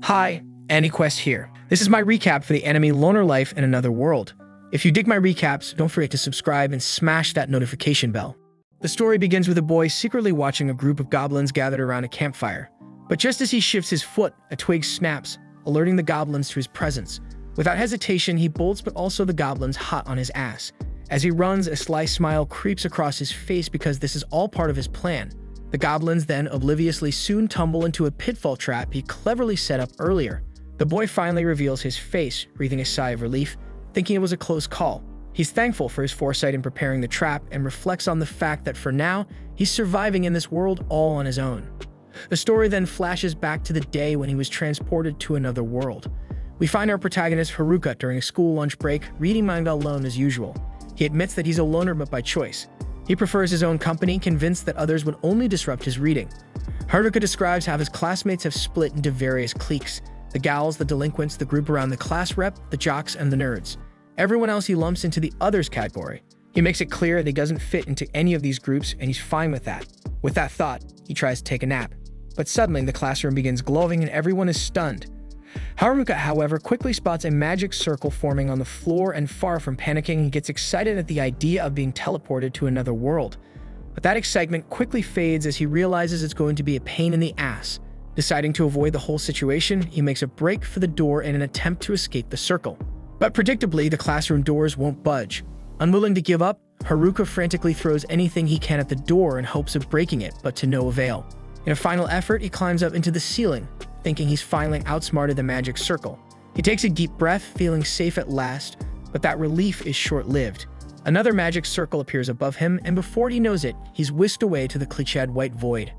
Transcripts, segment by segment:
Hi, AndyQuest here. This is my recap for the anime Loner Life in Another World. If you dig my recaps, don't forget to subscribe and smash that notification bell. The story begins with a boy secretly watching a group of goblins gathered around a campfire. But just as he shifts his foot, a twig snaps, alerting the goblins to his presence. Without hesitation, he bolts, but also the goblins hot on his ass. As he runs, a sly smile creeps across his face because this is all part of his plan. The goblins then obliviously soon tumble into a pitfall trap he cleverly set up earlier. The boy finally reveals his face, breathing a sigh of relief, thinking it was a close call. He's thankful for his foresight in preparing the trap and reflects on the fact that for now, he's surviving in this world all on his own. The story then flashes back to the day when he was transported to another world. We find our protagonist Haruka during a school lunch break, reading manga alone as usual. He admits that he's a loner but by choice. He prefers his own company, convinced that others would only disrupt his reading. Haruka describes how his classmates have split into various cliques. The gals, the delinquents, the group around the class rep, the jocks, and the nerds. Everyone else he lumps into the others category. He makes it clear that he doesn't fit into any of these groups, and he's fine with that. With that thought, he tries to take a nap. But suddenly, the classroom begins glowing and everyone is stunned. Haruka, however, quickly spots a magic circle forming on the floor, and far from panicking, he gets excited at the idea of being teleported to another world. But that excitement quickly fades as he realizes it's going to be a pain in the ass. Deciding to avoid the whole situation, he makes a break for the door in an attempt to escape the circle. But predictably, the classroom doors won't budge. Unwilling to give up, Haruka frantically throws anything he can at the door in hopes of breaking it, but to no avail. In a final effort, he climbs up into the ceiling, thinking he's finally outsmarted the magic circle. He takes a deep breath, feeling safe at last, but that relief is short-lived. Another magic circle appears above him, and before he knows it, he's whisked away to the cliched white void.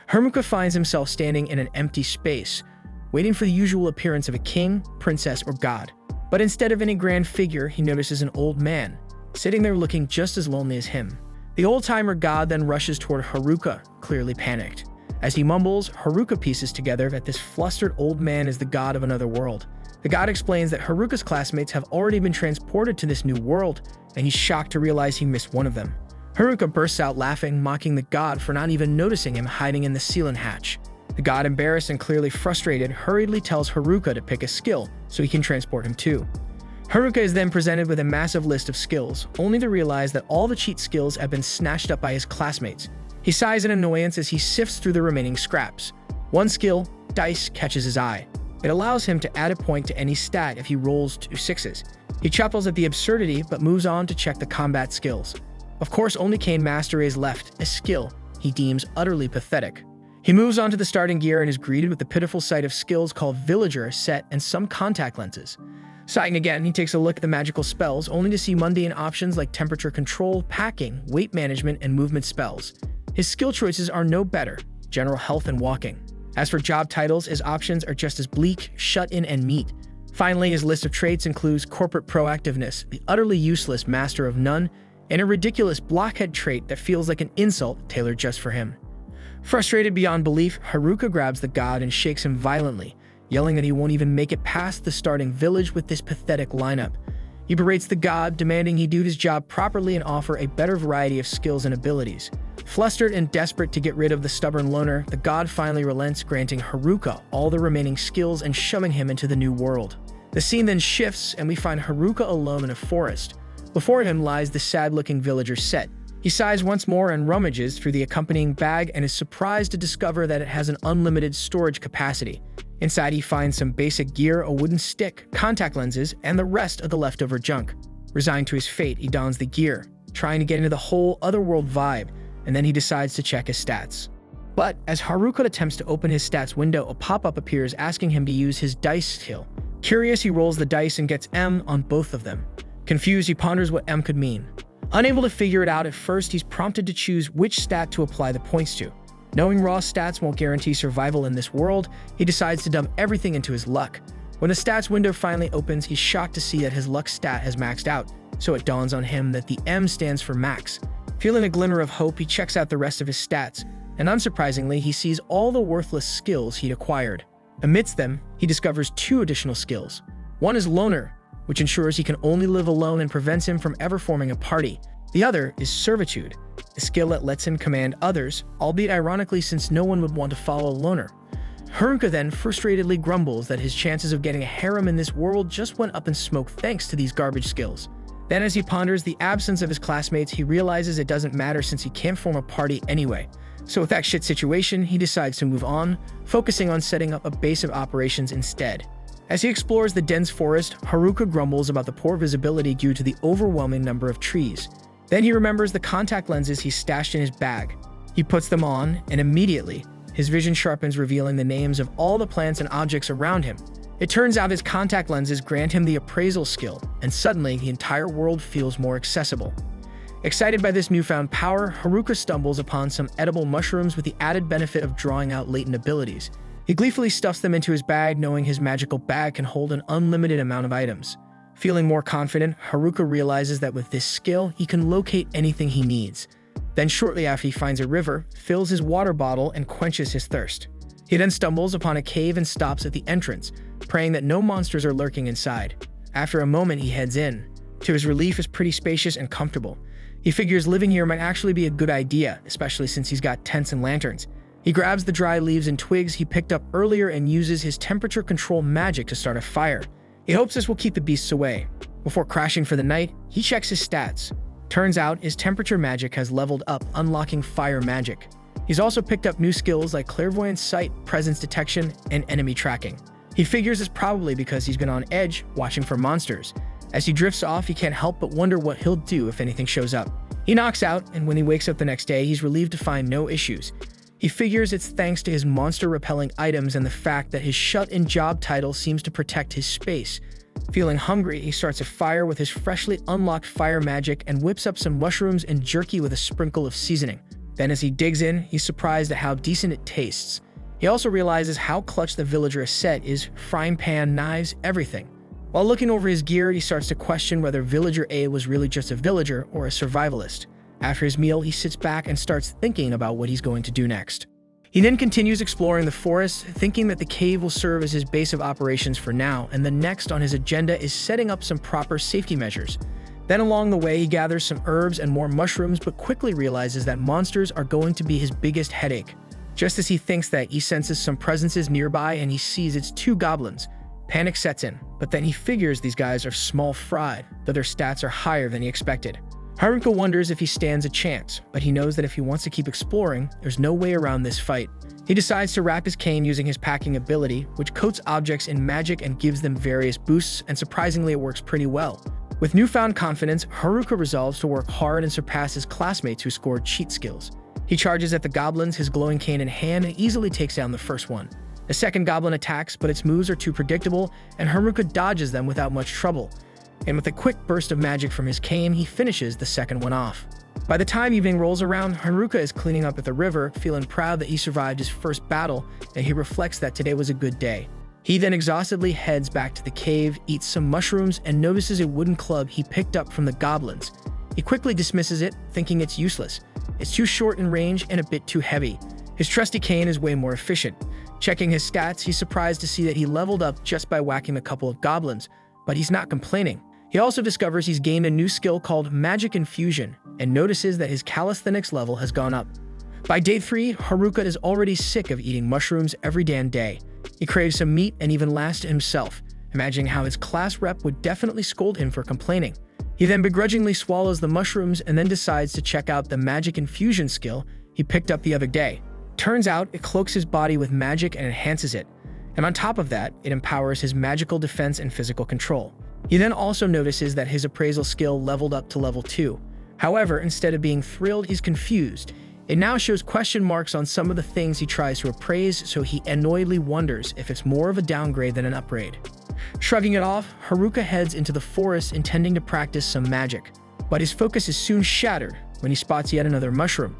Haruka finds himself standing in an empty space, waiting for the usual appearance of a king, princess, or god. But instead of any grand figure, he notices an old man, sitting there looking just as lonely as him. The old-timer god then rushes toward Haruka, clearly panicked. As he mumbles, Haruka pieces together that this flustered old man is the god of another world. The god explains that Haruka's classmates have already been transported to this new world, and he's shocked to realize he missed one of them. Haruka bursts out laughing, mocking the god for not even noticing him hiding in the ceiling hatch. The god, embarrassed and clearly frustrated, hurriedly tells Haruka to pick a skill so he can transport him too. Haruka is then presented with a massive list of skills, only to realize that all the cheat skills have been snatched up by his classmates. He sighs in annoyance as he sifts through the remaining scraps. One skill, Dice, catches his eye. It allows him to add a point to any stat if he rolls 2 6s. He chuckles at the absurdity, but moves on to check the combat skills. Of course, only Cane Mastery is left, a skill he deems utterly pathetic. He moves on to the starting gear and is greeted with the pitiful sight of skills called Villager, Set, and some contact lenses. Sighing again, he takes a look at the magical spells, only to see mundane options like temperature control, packing, weight management, and movement spells. His skill choices are no better, general health and walking. As for job titles, his options are just as bleak, shut-in, and meat. Finally, his list of traits includes corporate proactiveness, the utterly useless master of none, and a ridiculous blockhead trait that feels like an insult tailored just for him. Frustrated beyond belief, Haruka grabs the god and shakes him violently, yelling that he won't even make it past the starting village with this pathetic lineup. He berates the god, demanding he do his job properly and offer a better variety of skills and abilities. Flustered and desperate to get rid of the stubborn loner, the god finally relents, granting Haruka all the remaining skills and shoving him into the new world. The scene then shifts, and we find Haruka alone in a forest. Before him lies the sad-looking villager Set. He sighs once more and rummages through the accompanying bag and is surprised to discover that it has an unlimited storage capacity. Inside, he finds some basic gear, a wooden stick, contact lenses, and the rest of the leftover junk. Resigned to his fate, he dons the gear, trying to get into the whole otherworld vibe, and then he decides to check his stats. But as Haruka attempts to open his stats window, a pop-up appears asking him to use his dice skill. Curious, he rolls the dice and gets M on both of them. Confused, he ponders what M could mean. Unable to figure it out at first, he's prompted to choose which stat to apply the points to. Knowing raw stats won't guarantee survival in this world, he decides to dump everything into his luck. When the stats window finally opens, he's shocked to see that his luck stat has maxed out, so it dawns on him that the M stands for max. Feeling a glimmer of hope, he checks out the rest of his stats, and unsurprisingly, he sees all the worthless skills he'd acquired. Amidst them, he discovers 2 additional skills. One is Loner, which ensures he can only live alone and prevents him from ever forming a party. The other is Servitude, a skill that lets him command others, albeit ironically since no one would want to follow a loner. Haruka then frustratedly grumbles that his chances of getting a harem in this world just went up in smoke thanks to these garbage skills. Then as he ponders the absence of his classmates, he realizes it doesn't matter since he can't form a party anyway. So with that shit situation, he decides to move on, focusing on setting up a base of operations instead. As he explores the dense forest, Haruka grumbles about the poor visibility due to the overwhelming number of trees. Then he remembers the contact lenses he stashed in his bag. He puts them on, and immediately, his vision sharpens, revealing the names of all the plants and objects around him. It turns out his contact lenses grant him the appraisal skill, and suddenly the entire world feels more accessible. Excited by this newfound power, Haruka stumbles upon some edible mushrooms with the added benefit of drawing out latent abilities. He gleefully stuffs them into his bag, knowing his magical bag can hold an unlimited amount of items. Feeling more confident, Haruka realizes that with this skill, he can locate anything he needs. Then shortly after, he finds a river, fills his water bottle, and quenches his thirst. He then stumbles upon a cave and stops at the entrance, praying that no monsters are lurking inside. After a moment, he heads in. To his relief, it's pretty spacious and comfortable. He figures living here might actually be a good idea, especially since he's got tents and lanterns. He grabs the dry leaves and twigs he picked up earlier and uses his temperature control magic to start a fire. He hopes this will keep the beasts away. Before crashing for the night, he checks his stats. Turns out his temperature magic has leveled up, unlocking fire magic. He's also picked up new skills like clairvoyant sight, presence detection, and enemy tracking. He figures it's probably because he's been on edge, watching for monsters. As he drifts off, he can't help but wonder what he'll do if anything shows up. He knocks out, and when he wakes up the next day, he's relieved to find no issues. He figures it's thanks to his monster-repelling items and the fact that his shut-in job title seems to protect his space. Feeling hungry, he starts a fire with his freshly unlocked fire magic and whips up some mushrooms and jerky with a sprinkle of seasoning. Then as he digs in, he's surprised at how decent it tastes. He also realizes how clutch the villager set is: frying pan, knives, everything. While looking over his gear, he starts to question whether Villager A was really just a villager or a survivalist. After his meal, he sits back and starts thinking about what he's going to do next. He then continues exploring the forest, thinking that the cave will serve as his base of operations for now, and the next on his agenda is setting up some proper safety measures. Then along the way, he gathers some herbs and more mushrooms, but quickly realizes that monsters are going to be his biggest headache. Just as he thinks that, he senses some presences nearby and he sees it's two goblins. Panic sets in, but then he figures these guys are small fry, though their stats are higher than he expected. Haruka wonders if he stands a chance, but he knows that if he wants to keep exploring, there's no way around this fight. He decides to wrap his cane using his packing ability, which coats objects in magic and gives them various boosts, and surprisingly it works pretty well. With newfound confidence, Haruka resolves to work hard and surpass his classmates who scored cheat skills. He charges at the goblins, his glowing cane in hand, and easily takes down the first one. The second goblin attacks, but its moves are too predictable, and Haruka dodges them without much trouble. And with a quick burst of magic from his cane, he finishes the second one off. By the time evening rolls around, Haruka is cleaning up at the river, feeling proud that he survived his first battle, and he reflects that today was a good day. He then exhaustedly heads back to the cave, eats some mushrooms, and notices a wooden club he picked up from the goblins. He quickly dismisses it, thinking it's useless. It's too short in range and a bit too heavy. His trusty cane is way more efficient. Checking his stats, he's surprised to see that he leveled up just by whacking a couple of goblins, but he's not complaining. He also discovers he's gained a new skill called Magic Infusion, and notices that his calisthenics level has gone up. By day 3, Haruka is already sick of eating mushrooms every damn day. He craves some meat and even laughs to himself, imagining how his class rep would definitely scold him for complaining. He then begrudgingly swallows the mushrooms and then decides to check out the Magic Infusion skill he picked up the other day. Turns out it cloaks his body with magic and enhances it. And on top of that, it empowers his magical defense and physical control. He then also notices that his appraisal skill leveled up to level 2. However, instead of being thrilled, he's confused. It now shows question marks on some of the things he tries to appraise, so he annoyedly wonders if it's more of a downgrade than an upgrade. Shrugging it off, Haruka heads into the forest intending to practice some magic. But his focus is soon shattered when he spots yet another mushroom.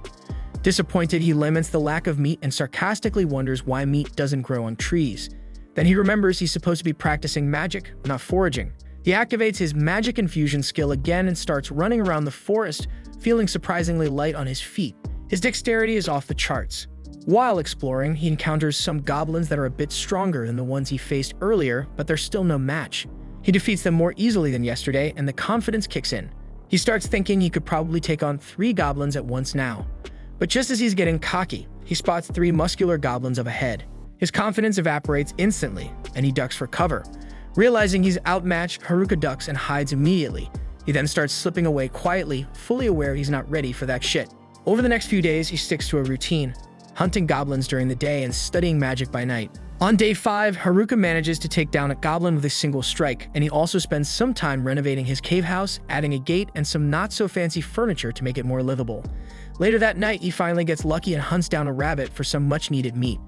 Disappointed, he laments the lack of meat and sarcastically wonders why meat doesn't grow on trees. Then he remembers he's supposed to be practicing magic, not foraging. He activates his Magic Infusion skill again and starts running around the forest, feeling surprisingly light on his feet. His dexterity is off the charts. While exploring, he encounters some goblins that are a bit stronger than the ones he faced earlier, but they're still no match. He defeats them more easily than yesterday, and the confidence kicks in. He starts thinking he could probably take on 3 goblins at once now. But just as he's getting cocky, he spots 3 muscular goblins up ahead. His confidence evaporates instantly, and he ducks for cover. Realizing he's outmatched, Haruka ducks and hides immediately. He then starts slipping away quietly, fully aware he's not ready for that shit. Over the next few days, he sticks to a routine, hunting goblins during the day and studying magic by night. On day 5, Haruka manages to take down a goblin with a single strike, and he also spends some time renovating his cave house, adding a gate and some not-so-fancy furniture to make it more livable. Later that night, he finally gets lucky and hunts down a rabbit for some much-needed meat.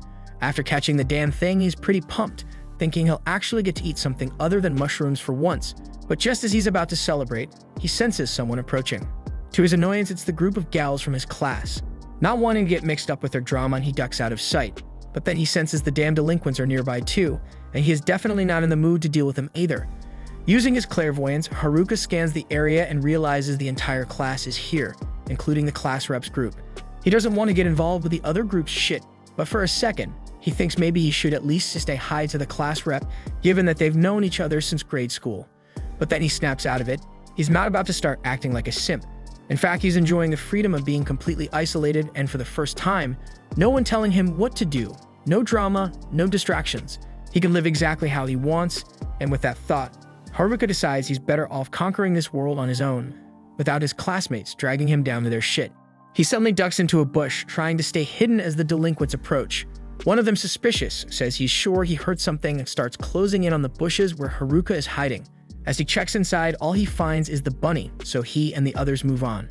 After catching the damn thing, he's pretty pumped, thinking he'll actually get to eat something other than mushrooms for once. But just as he's about to celebrate, he senses someone approaching. To his annoyance, it's the group of gals from his class. Not wanting to get mixed up with their drama, he ducks out of sight. But then he senses the damn delinquents are nearby too, and he is definitely not in the mood to deal with them either. Using his clairvoyance, Haruka scans the area and realizes the entire class is here, including the class reps group. He doesn't want to get involved with the other group's shit, but for a second, he thinks maybe he should at least stay high to the class rep, given that they've known each other since grade school. But then he snaps out of it. He's not about to start acting like a simp. In fact, he's enjoying the freedom of being completely isolated, and for the first time, no one telling him what to do. No drama, no distractions. He can live exactly how he wants, and with that thought, Haruka decides he's better off conquering this world on his own, without his classmates dragging him down to their shit. He suddenly ducks into a bush, trying to stay hidden as the delinquents approach. One of them, suspicious, says he's sure he heard something and starts closing in on the bushes where Haruka is hiding. As he checks inside, all he finds is the bunny, so he and the others move on.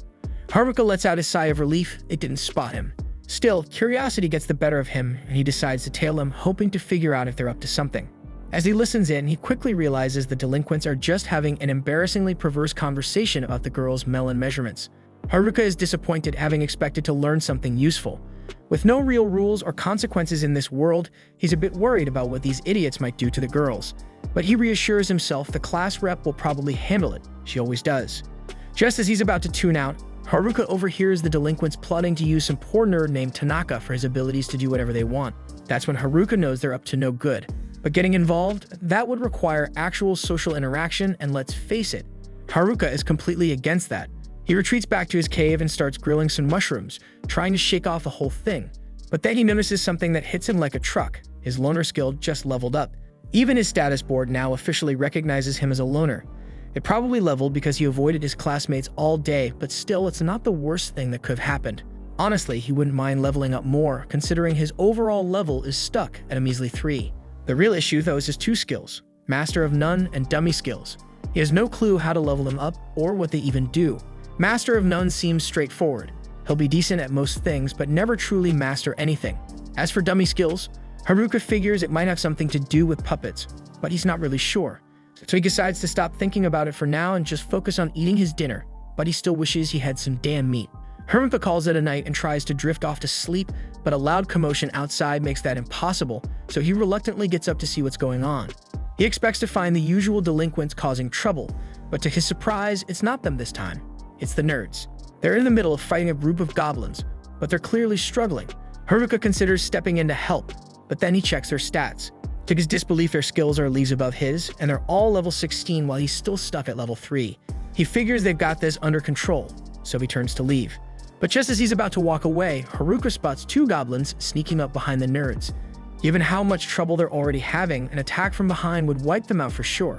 Haruka lets out a sigh of relief. It didn't spot him. Still, curiosity gets the better of him, and he decides to tail them, hoping to figure out if they're up to something. As he listens in, he quickly realizes the delinquents are just having an embarrassingly perverse conversation about the girl's melon measurements. Haruka is disappointed, having expected to learn something useful. With no real rules or consequences in this world, he's a bit worried about what these idiots might do to the girls. But he reassures himself the class rep will probably handle it. She always does. Just as he's about to tune out, Haruka overhears the delinquents plotting to use some poor nerd named Tanaka for his abilities to do whatever they want. That's when Haruka knows they're up to no good. But getting involved, that would require actual social interaction, and let's face it, Haruka is completely against that. He retreats back to his cave and starts grilling some mushrooms, trying to shake off the whole thing. But then he notices something that hits him like a truck. His loner skill just leveled up. Even his status board now officially recognizes him as a loner. It probably leveled because he avoided his classmates all day, but still, it's not the worst thing that could have happened. Honestly, he wouldn't mind leveling up more, considering his overall level is stuck at a measly 3. The real issue, though, is his 2 skills, Master of None and Dummy skills. He has no clue how to level them up or what they even do. Master of None seems straightforward. He'll be decent at most things, but never truly master anything. As for Dummy skills, Haruka figures it might have something to do with puppets, but he's not really sure. So he decides to stop thinking about it for now and just focus on eating his dinner, but he still wishes he had some damn meat. Haruka calls it a night and tries to drift off to sleep, but a loud commotion outside makes that impossible, so he reluctantly gets up to see what's going on. He expects to find the usual delinquents causing trouble, but to his surprise, it's not them this time. It's the nerds. They're in the middle of fighting a group of goblins, but they're clearly struggling. Haruka considers stepping in to help, but then he checks their stats. To his disbelief, their skills are leagues above his, and they're all level 16 while he's still stuck at level 3. He figures they've got this under control, so he turns to leave. But just as he's about to walk away, Haruka spots 2 goblins sneaking up behind the nerds. Given how much trouble they're already having, an attack from behind would wipe them out for sure.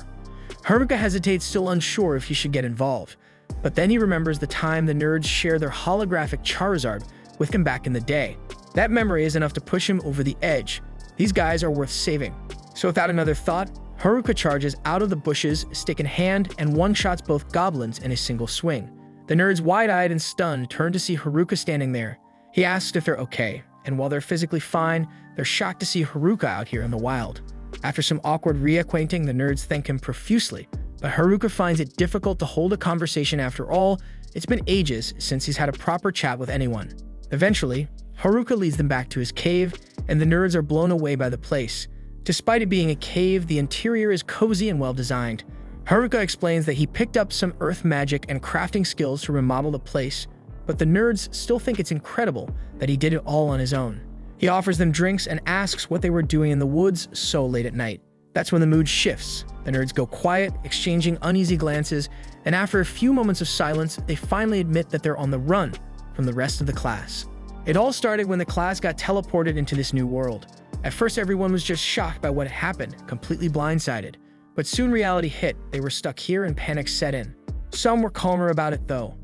Haruka hesitates, still unsure if he should get involved. But then he remembers the time the nerds shared their holographic Charizard with him back in the day. That memory is enough to push him over the edge. These guys are worth saving. So without another thought, Haruka charges out of the bushes, stick in hand, and one-shots both goblins in a single swing. The nerds, wide-eyed and stunned, turn to see Haruka standing there. He asks if they're okay, and while they're physically fine, they're shocked to see Haruka out here in the wild. After some awkward reacquainting, the nerds thank him profusely, but Haruka finds it difficult to hold a conversation after all. It's been ages since he's had a proper chat with anyone. Eventually, Haruka leads them back to his cave, and the nerds are blown away by the place. Despite it being a cave, the interior is cozy and well-designed. Haruka explains that he picked up some earth magic and crafting skills to remodel the place, but the nerds still think it's incredible that he did it all on his own. He offers them drinks and asks what they were doing in the woods so late at night. That's when the mood shifts. The nerds go quiet, exchanging uneasy glances, and after a few moments of silence, they finally admit that they're on the run from the rest of the class. It all started when the class got teleported into this new world. At first, everyone was just shocked by what had happened, completely blindsided. But soon reality hit. They were stuck here and panic set in. Some were calmer about it though.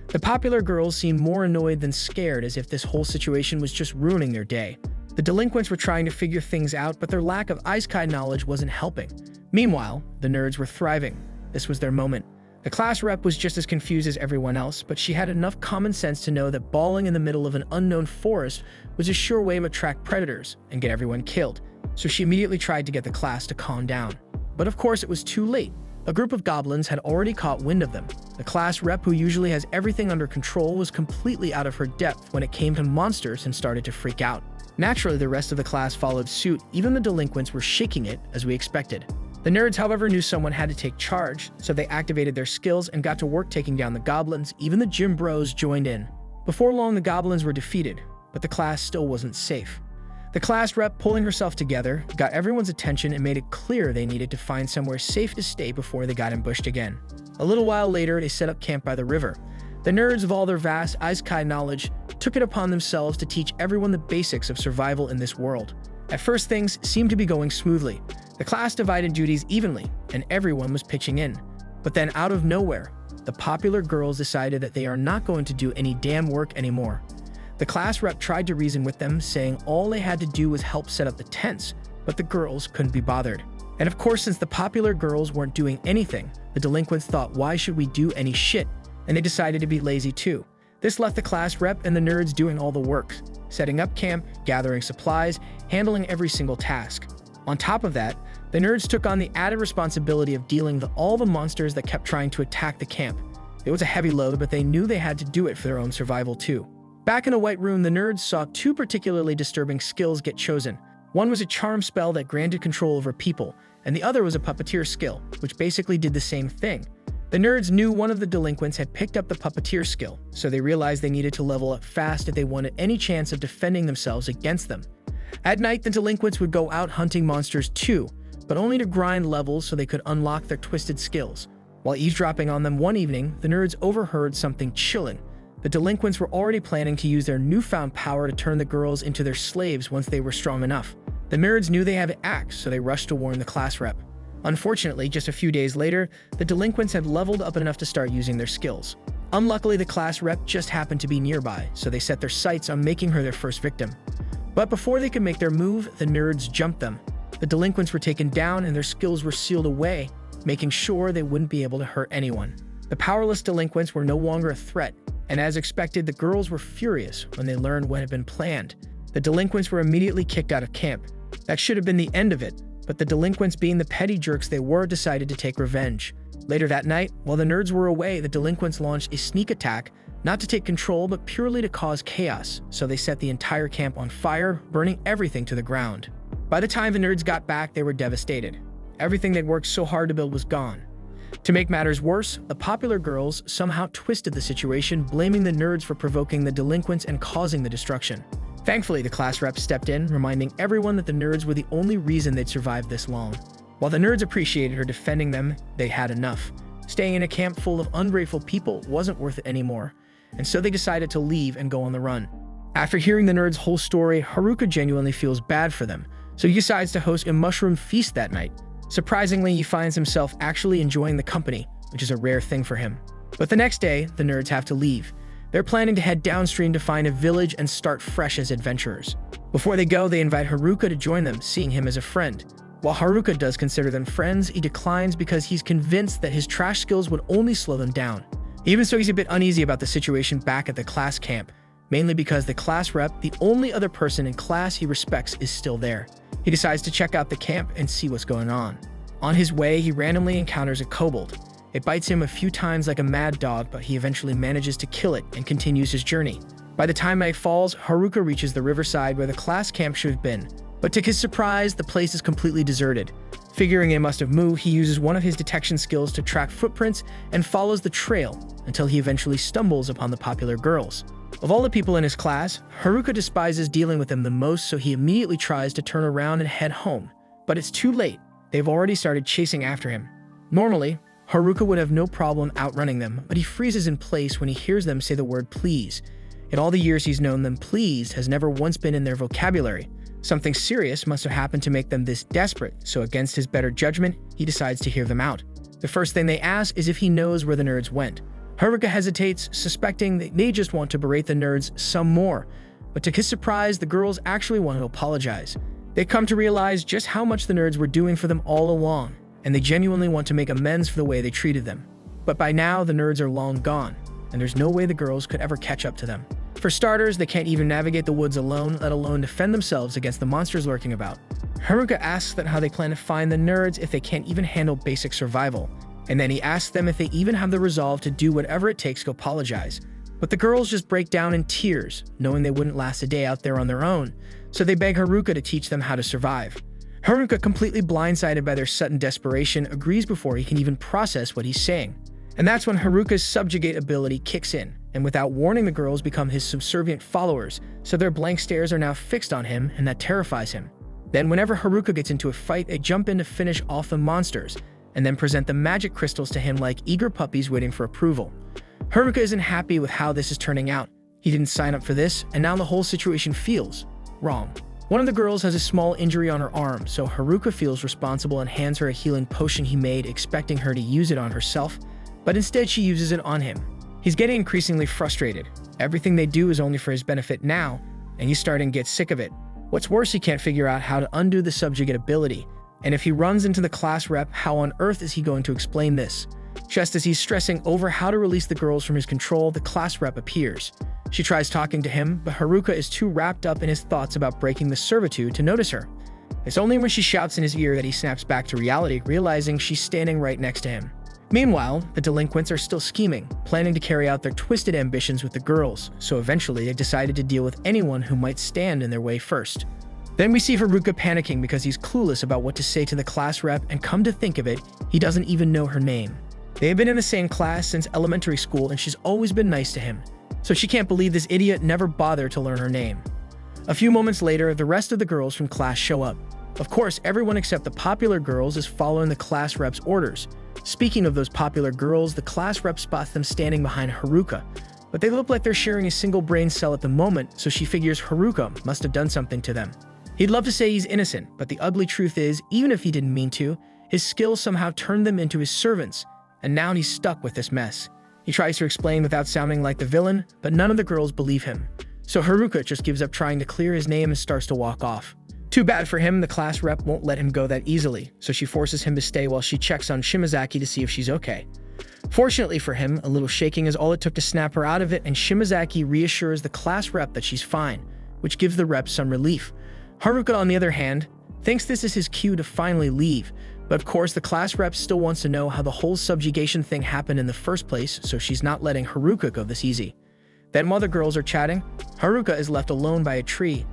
The popular girls seemed more annoyed than scared, as if this whole situation was just ruining their day. The delinquents were trying to figure things out, but their lack of Isekai knowledge wasn't helping. Meanwhile, the nerds were thriving. This was their moment. The class rep was just as confused as everyone else, but she had enough common sense to know that balling in the middle of an unknown forest was a sure way to attract predators and get everyone killed. So she immediately tried to get the class to calm down. But of course it was too late. A group of goblins had already caught wind of them. The class rep, who usually has everything under control, was completely out of her depth when it came to monsters and started to freak out. Naturally, the rest of the class followed suit. Even the delinquents were shaking it, as we expected. The nerds, however, knew someone had to take charge, so they activated their skills and got to work taking down the goblins. Even the gym bros joined in. Before long, the goblins were defeated, but the class still wasn't safe. The class rep, pulling herself together, got everyone's attention and made it clear they needed to find somewhere safe to stay before they got ambushed again. A little while later, they set up camp by the river. The nerds, of all their vast Isekai knowledge, took it upon themselves to teach everyone the basics of survival in this world. At first, things seemed to be going smoothly. The class divided duties evenly, and everyone was pitching in. But then, out of nowhere, the popular girls decided that they are not going to do any damn work anymore. The class rep tried to reason with them, saying all they had to do was help set up the tents, but the girls couldn't be bothered. And of course, since the popular girls weren't doing anything, the delinquents thought, why should we do any shit? And they decided to be lazy too. This left the class rep and the nerds doing all the work, setting up camp, gathering supplies, handling every single task. On top of that, the nerds took on the added responsibility of dealing with all the monsters that kept trying to attack the camp. It was a heavy load, but they knew they had to do it for their own survival too. Back in the White Room, the nerds saw two particularly disturbing skills get chosen. One was a charm spell that granted control over people, and the other was a puppeteer skill, which basically did the same thing. The nerds knew one of the delinquents had picked up the puppeteer skill, so they realized they needed to level up fast if they wanted any chance of defending themselves against them. At night, the delinquents would go out hunting monsters too, but only to grind levels so they could unlock their twisted skills. While eavesdropping on them one evening, the nerds overheard something chilling. The delinquents were already planning to use their newfound power to turn the girls into their slaves once they were strong enough. The nerds knew they had to act, so they rushed to warn the class rep. Unfortunately, just a few days later, the delinquents had leveled up enough to start using their skills. Unluckily, the class rep just happened to be nearby, so they set their sights on making her their first victim. But before they could make their move, the nerds jumped them. The delinquents were taken down and their skills were sealed away, making sure they wouldn't be able to hurt anyone. The powerless delinquents were no longer a threat, and as expected, the girls were furious when they learned what had been planned. The delinquents were immediately kicked out of camp. That should have been the end of it, but the delinquents, being the petty jerks they were, decided to take revenge. Later that night, while the nerds were away, the delinquents launched a sneak attack, not to take control, but purely to cause chaos, so they set the entire camp on fire, burning everything to the ground. By the time the nerds got back, they were devastated. Everything they'd worked so hard to build was gone. To make matters worse, the popular girls somehow twisted the situation, blaming the nerds for provoking the delinquents and causing the destruction. Thankfully, the class rep stepped in, reminding everyone that the nerds were the only reason they'd survived this long. While the nerds appreciated her defending them, they had enough. Staying in a camp full of ungrateful people wasn't worth it anymore, and so they decided to leave and go on the run. After hearing the nerds' whole story, Haruka genuinely feels bad for them, so he decides to host a mushroom feast that night. Surprisingly, he finds himself actually enjoying the company, which is a rare thing for him. But the next day, the nerds have to leave. They're planning to head downstream to find a village and start fresh as adventurers. Before they go, they invite Haruka to join them, seeing him as a friend. While Haruka does consider them friends, he declines because he's convinced that his trash skills would only slow them down. Even so, he's a bit uneasy about the situation back at the class camp, mainly because the class rep, the only other person in class he respects, is still there. He decides to check out the camp and see what's going on. On his way, he randomly encounters a kobold. It bites him a few times like a mad dog, but he eventually manages to kill it and continues his journey. By the time night falls, Haruka reaches the riverside where the class camp should have been. But to his surprise, the place is completely deserted. Figuring it must have moved, he uses one of his detection skills to track footprints and follows the trail until he eventually stumbles upon the popular girls. Of all the people in his class, Haruka despises dealing with them the most, so he immediately tries to turn around and head home. But it's too late. They've already started chasing after him. Normally, Haruka would have no problem outrunning them, but he freezes in place when he hears them say the word please. In all the years he's known them, please has never once been in their vocabulary. Something serious must have happened to make them this desperate, so against his better judgment, he decides to hear them out. The first thing they ask is if he knows where the nerds went. Haruka hesitates, suspecting that they just want to berate the nerds some more. But to his surprise, the girls actually want to apologize. They come to realize just how much the nerds were doing for them all along, and they genuinely want to make amends for the way they treated them. But by now, the nerds are long gone, and there's no way the girls could ever catch up to them. For starters, they can't even navigate the woods alone, let alone defend themselves against the monsters lurking about. Haruka asks them how they plan to find the nerds if they can't even handle basic survival, and then he asks them if they even have the resolve to do whatever it takes to apologize. But the girls just break down in tears, knowing they wouldn't last a day out there on their own, so they beg Haruka to teach them how to survive. Haruka, completely blindsided by their sudden desperation, agrees before he can even process what he's saying. And that's when Haruka's subjugate ability kicks in, and without warning, the girls become his subservient followers, so their blank stares are now fixed on him, and that terrifies him. Then whenever Haruka gets into a fight, they jump in to finish off the monsters, and then present the magic crystals to him like eager puppies waiting for approval. Haruka isn't happy with how this is turning out. He didn't sign up for this, and now the whole situation feels wrong. One of the girls has a small injury on her arm, so Haruka feels responsible and hands her a healing potion he made, expecting her to use it on herself, but instead she uses it on him. He's getting increasingly frustrated. Everything they do is only for his benefit now, and he's starting to get sick of it. What's worse, he can't figure out how to undo the subjugate ability, and if he runs into the class rep, how on earth is he going to explain this? Just as he's stressing over how to release the girls from his control, the class rep appears. She tries talking to him, but Haruka is too wrapped up in his thoughts about breaking the servitude to notice her. It's only when she shouts in his ear that he snaps back to reality, realizing she's standing right next to him. Meanwhile, the delinquents are still scheming, planning to carry out their twisted ambitions with the girls, so eventually they decided to deal with anyone who might stand in their way first. Then we see Haruka panicking because he's clueless about what to say to the class rep, and come to think of it, he doesn't even know her name. They have been in the same class since elementary school, and she's always been nice to him, so she can't believe this idiot never bothered to learn her name. A few moments later, the rest of the girls from class show up. Of course, everyone except the popular girls is following the class rep's orders. Speaking of those popular girls, the class rep spots them standing behind Haruka, but they look like they're sharing a single brain cell at the moment, so she figures Haruka must have done something to them. He'd love to say he's innocent, but the ugly truth is, even if he didn't mean to, his skills somehow turned them into his servants, and now he's stuck with this mess. He tries to explain without sounding like the villain, but none of the girls believe him. So Haruka just gives up trying to clear his name and starts to walk off. Too bad for him, the class rep won't let him go that easily, so she forces him to stay while she checks on Shimazaki to see if she's okay. Fortunately for him, a little shaking is all it took to snap her out of it, and Shimazaki reassures the class rep that she's fine, which gives the rep some relief. Haruka, on the other hand, thinks this is his cue to finally leave, but of course the class rep still wants to know how the whole subjugation thing happened in the first place, so she's not letting Haruka go this easy. Then while the girls are chatting, Haruka is left alone by a tree,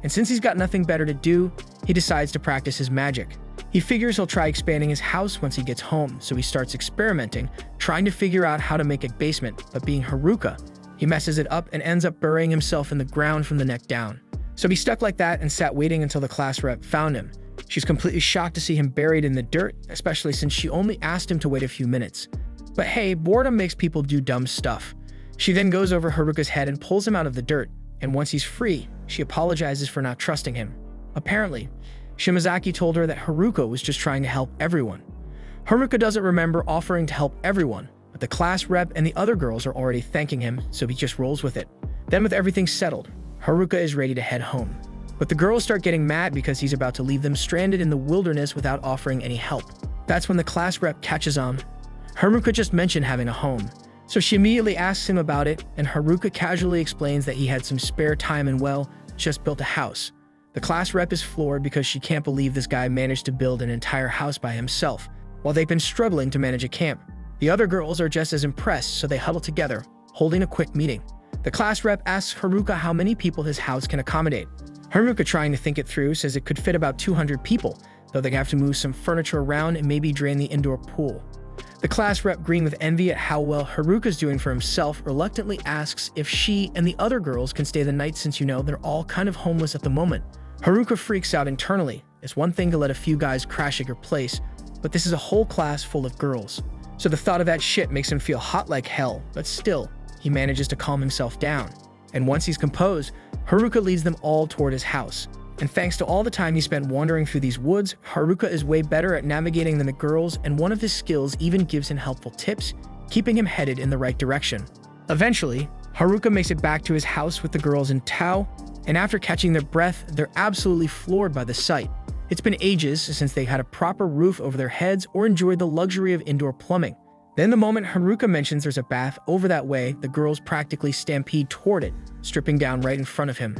and since he's got nothing better to do, he decides to practice his magic. He figures he'll try expanding his house once he gets home, so he starts experimenting, trying to figure out how to make a basement, but being Haruka, he messes it up and ends up burying himself in the ground from the neck down. So he's stuck like that and sat waiting until the class rep found him. She's completely shocked to see him buried in the dirt, especially since she only asked him to wait a few minutes. But hey, boredom makes people do dumb stuff. She then goes over Haruka's head and pulls him out of the dirt, and once he's free, she apologizes for not trusting him. Apparently, Shimazaki told her that Haruka was just trying to help everyone. Haruka doesn't remember offering to help everyone, but the class rep and the other girls are already thanking him, so he just rolls with it. Then with everything settled, Haruka is ready to head home. But the girls start getting mad because he's about to leave them stranded in the wilderness without offering any help. That's when the class rep catches on. Haruka just mentioned having a home, so she immediately asks him about it, and Haruka casually explains that he had some spare time and just built a house. The class rep is floored because she can't believe this guy managed to build an entire house by himself, while they've been struggling to manage a camp. The other girls are just as impressed, so they huddle together, holding a quick meeting. The class rep asks Haruka how many people his house can accommodate. Haruka, trying to think it through, says it could fit about 200 people, though they have to move some furniture around and maybe drain the indoor pool. The class rep, green with envy at how well Haruka's doing for himself, reluctantly asks if she and the other girls can stay the night since they're all kind of homeless at the moment. Haruka freaks out internally. It's one thing to let a few guys crash at your place, but this is a whole class full of girls. So the thought of that shit makes him feel hot like hell, but still, he manages to calm himself down. And once he's composed, Haruka leads them all toward his house. And thanks to all the time he spent wandering through these woods, Haruka is way better at navigating than the girls, and one of his skills even gives him helpful tips, keeping him headed in the right direction. Eventually, Haruka makes it back to his house with the girls in tow, and after catching their breath, they're absolutely floored by the sight. It's been ages since they had a proper roof over their heads or enjoyed the luxury of indoor plumbing. Then the moment Haruka mentions there's a bath over that way, the girls practically stampede toward it, stripping down right in front of him.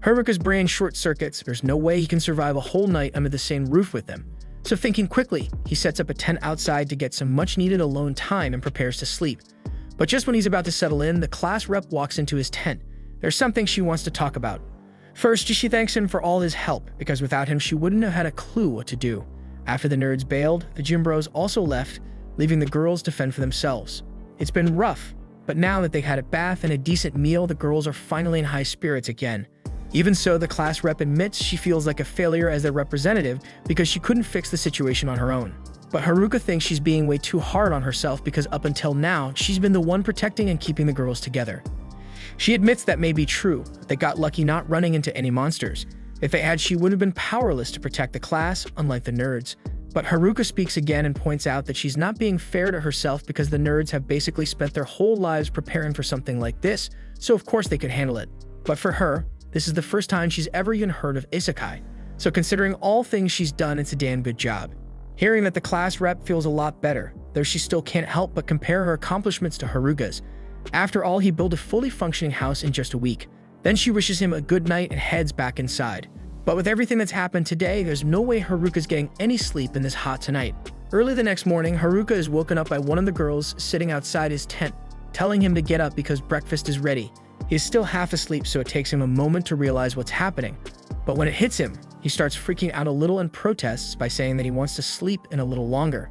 Haruka's brain short-circuits. There's no way he can survive a whole night under the same roof with them. So thinking quickly, he sets up a tent outside to get some much-needed alone time and prepares to sleep. But just when he's about to settle in, the class rep walks into his tent. There's something she wants to talk about. First, she thanks him for all his help, because without him she wouldn't have had a clue what to do. After the nerds bailed, the gym bros also left, leaving the girls to fend for themselves. It's been rough, but now that they had a bath and a decent meal, the girls are finally in high spirits again. Even so, the class rep admits she feels like a failure as their representative because she couldn't fix the situation on her own. But Haruka thinks she's being way too hard on herself because up until now, she's been the one protecting and keeping the girls together. She admits that may be true. They got lucky not running into any monsters. If they had, she would have been powerless to protect the class, unlike the nerds. But Haruka speaks again and points out that she's not being fair to herself because the nerds have basically spent their whole lives preparing for something like this, so of course they could handle it. But for her, this is the first time she's ever even heard of isekai. So considering all things she's done, it's a damn good job. Hearing that the class rep feels a lot better, though she still can't help but compare her accomplishments to Haruka's. After all, he built a fully functioning house in just a week. Then she wishes him a good night and heads back inside. But with everything that's happened today, there's no way Haruka's getting any sleep in this hot tonight. Early the next morning, Haruka is woken up by one of the girls sitting outside his tent, telling him to get up because breakfast is ready. He is still half asleep, so it takes him a moment to realize what's happening. But when it hits him, he starts freaking out a little and protests by saying that he wants to sleep in a little longer.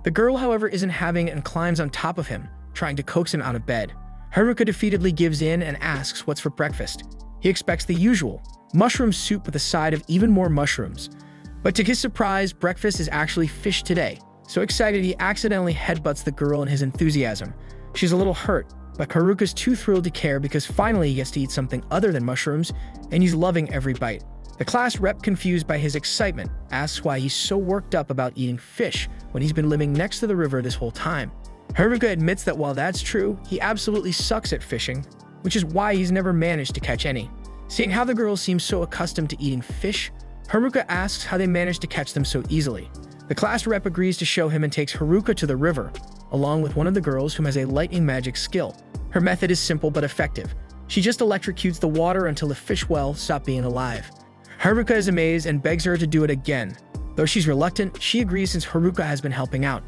The girl, however, isn't having it and climbs on top of him, trying to coax him out of bed. Haruka defeatedly gives in and asks what's for breakfast. He expects the usual, mushroom soup with a side of even more mushrooms. But to his surprise, breakfast is actually fish today. So excited, he accidentally headbutts the girl in his enthusiasm. She's a little hurt, but Haruka's too thrilled to care because finally he gets to eat something other than mushrooms, and he's loving every bite. The class rep, confused by his excitement, asks why he's so worked up about eating fish when he's been living next to the river this whole time. Haruka admits that while that's true, he absolutely sucks at fishing, which is why he's never managed to catch any. Seeing how the girls seem so accustomed to eating fish, Haruka asks how they managed to catch them so easily. The class rep agrees to show him and takes Haruka to the river, along with one of the girls who has a lightning magic skill. Her method is simple but effective. She just electrocutes the water until the fish well stop being alive. Haruka is amazed and begs her to do it again. Though she's reluctant, she agrees since Haruka has been helping out.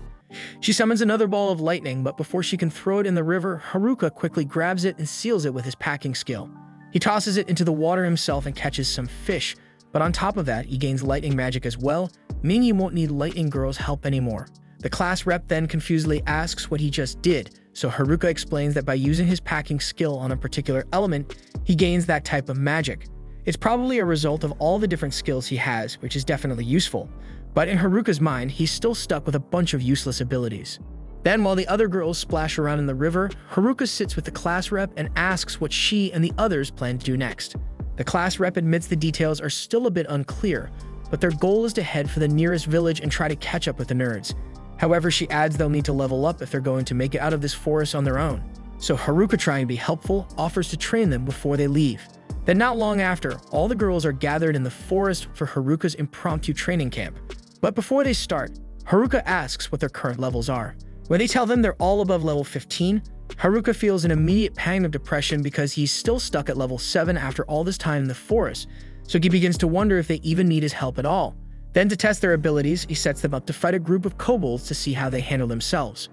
She summons another ball of lightning, but before she can throw it in the river, Haruka quickly grabs it and seals it with his packing skill. He tosses it into the water himself and catches some fish, but on top of that, he gains lightning magic as well, meaning he won't need Lightning Girl's help anymore. The class rep then confusedly asks what he just did, so Haruka explains that by using his packing skill on a particular element, he gains that type of magic. It's probably a result of all the different skills he has, which is definitely useful. But in Haruka's mind, he's still stuck with a bunch of useless abilities. Then, while the other girls splash around in the river, Haruka sits with the class rep and asks what she and the others plan to do next. The class rep admits the details are still a bit unclear, but their goal is to head for the nearest village and try to catch up with the nerds. However, she adds they'll need to level up if they're going to make it out of this forest on their own. So Haruka, trying to be helpful, offers to train them before they leave. Then not long after, all the girls are gathered in the forest for Haruka's impromptu training camp. But before they start, Haruka asks what their current levels are. When they tell them they're all above level 15, Haruka feels an immediate pang of depression because he's still stuck at level 7 after all this time in the forest, so he begins to wonder if they even need his help at all. Then, to test their abilities, he sets them up to fight a group of kobolds to see how they handle themselves.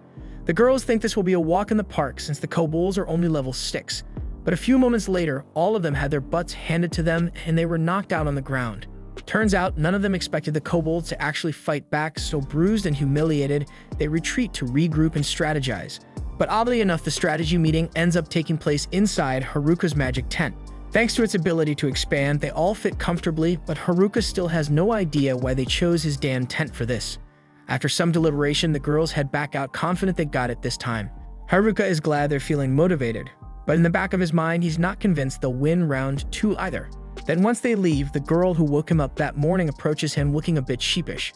The girls think this will be a walk in the park since the kobolds are only level 6, but a few moments later, all of them had their butts handed to them and they were knocked out on the ground. Turns out, none of them expected the kobolds to actually fight back, so bruised and humiliated, they retreat to regroup and strategize. But oddly enough, the strategy meeting ends up taking place inside Haruka's magic tent. Thanks to its ability to expand, they all fit comfortably, but Haruka still has no idea why they chose his damn tent for this. After some deliberation, the girls head back out confident they got it this time. Haruka is glad they're feeling motivated, but in the back of his mind, he's not convinced they'll win round 2 either. Then once they leave, the girl who woke him up that morning approaches him looking a bit sheepish.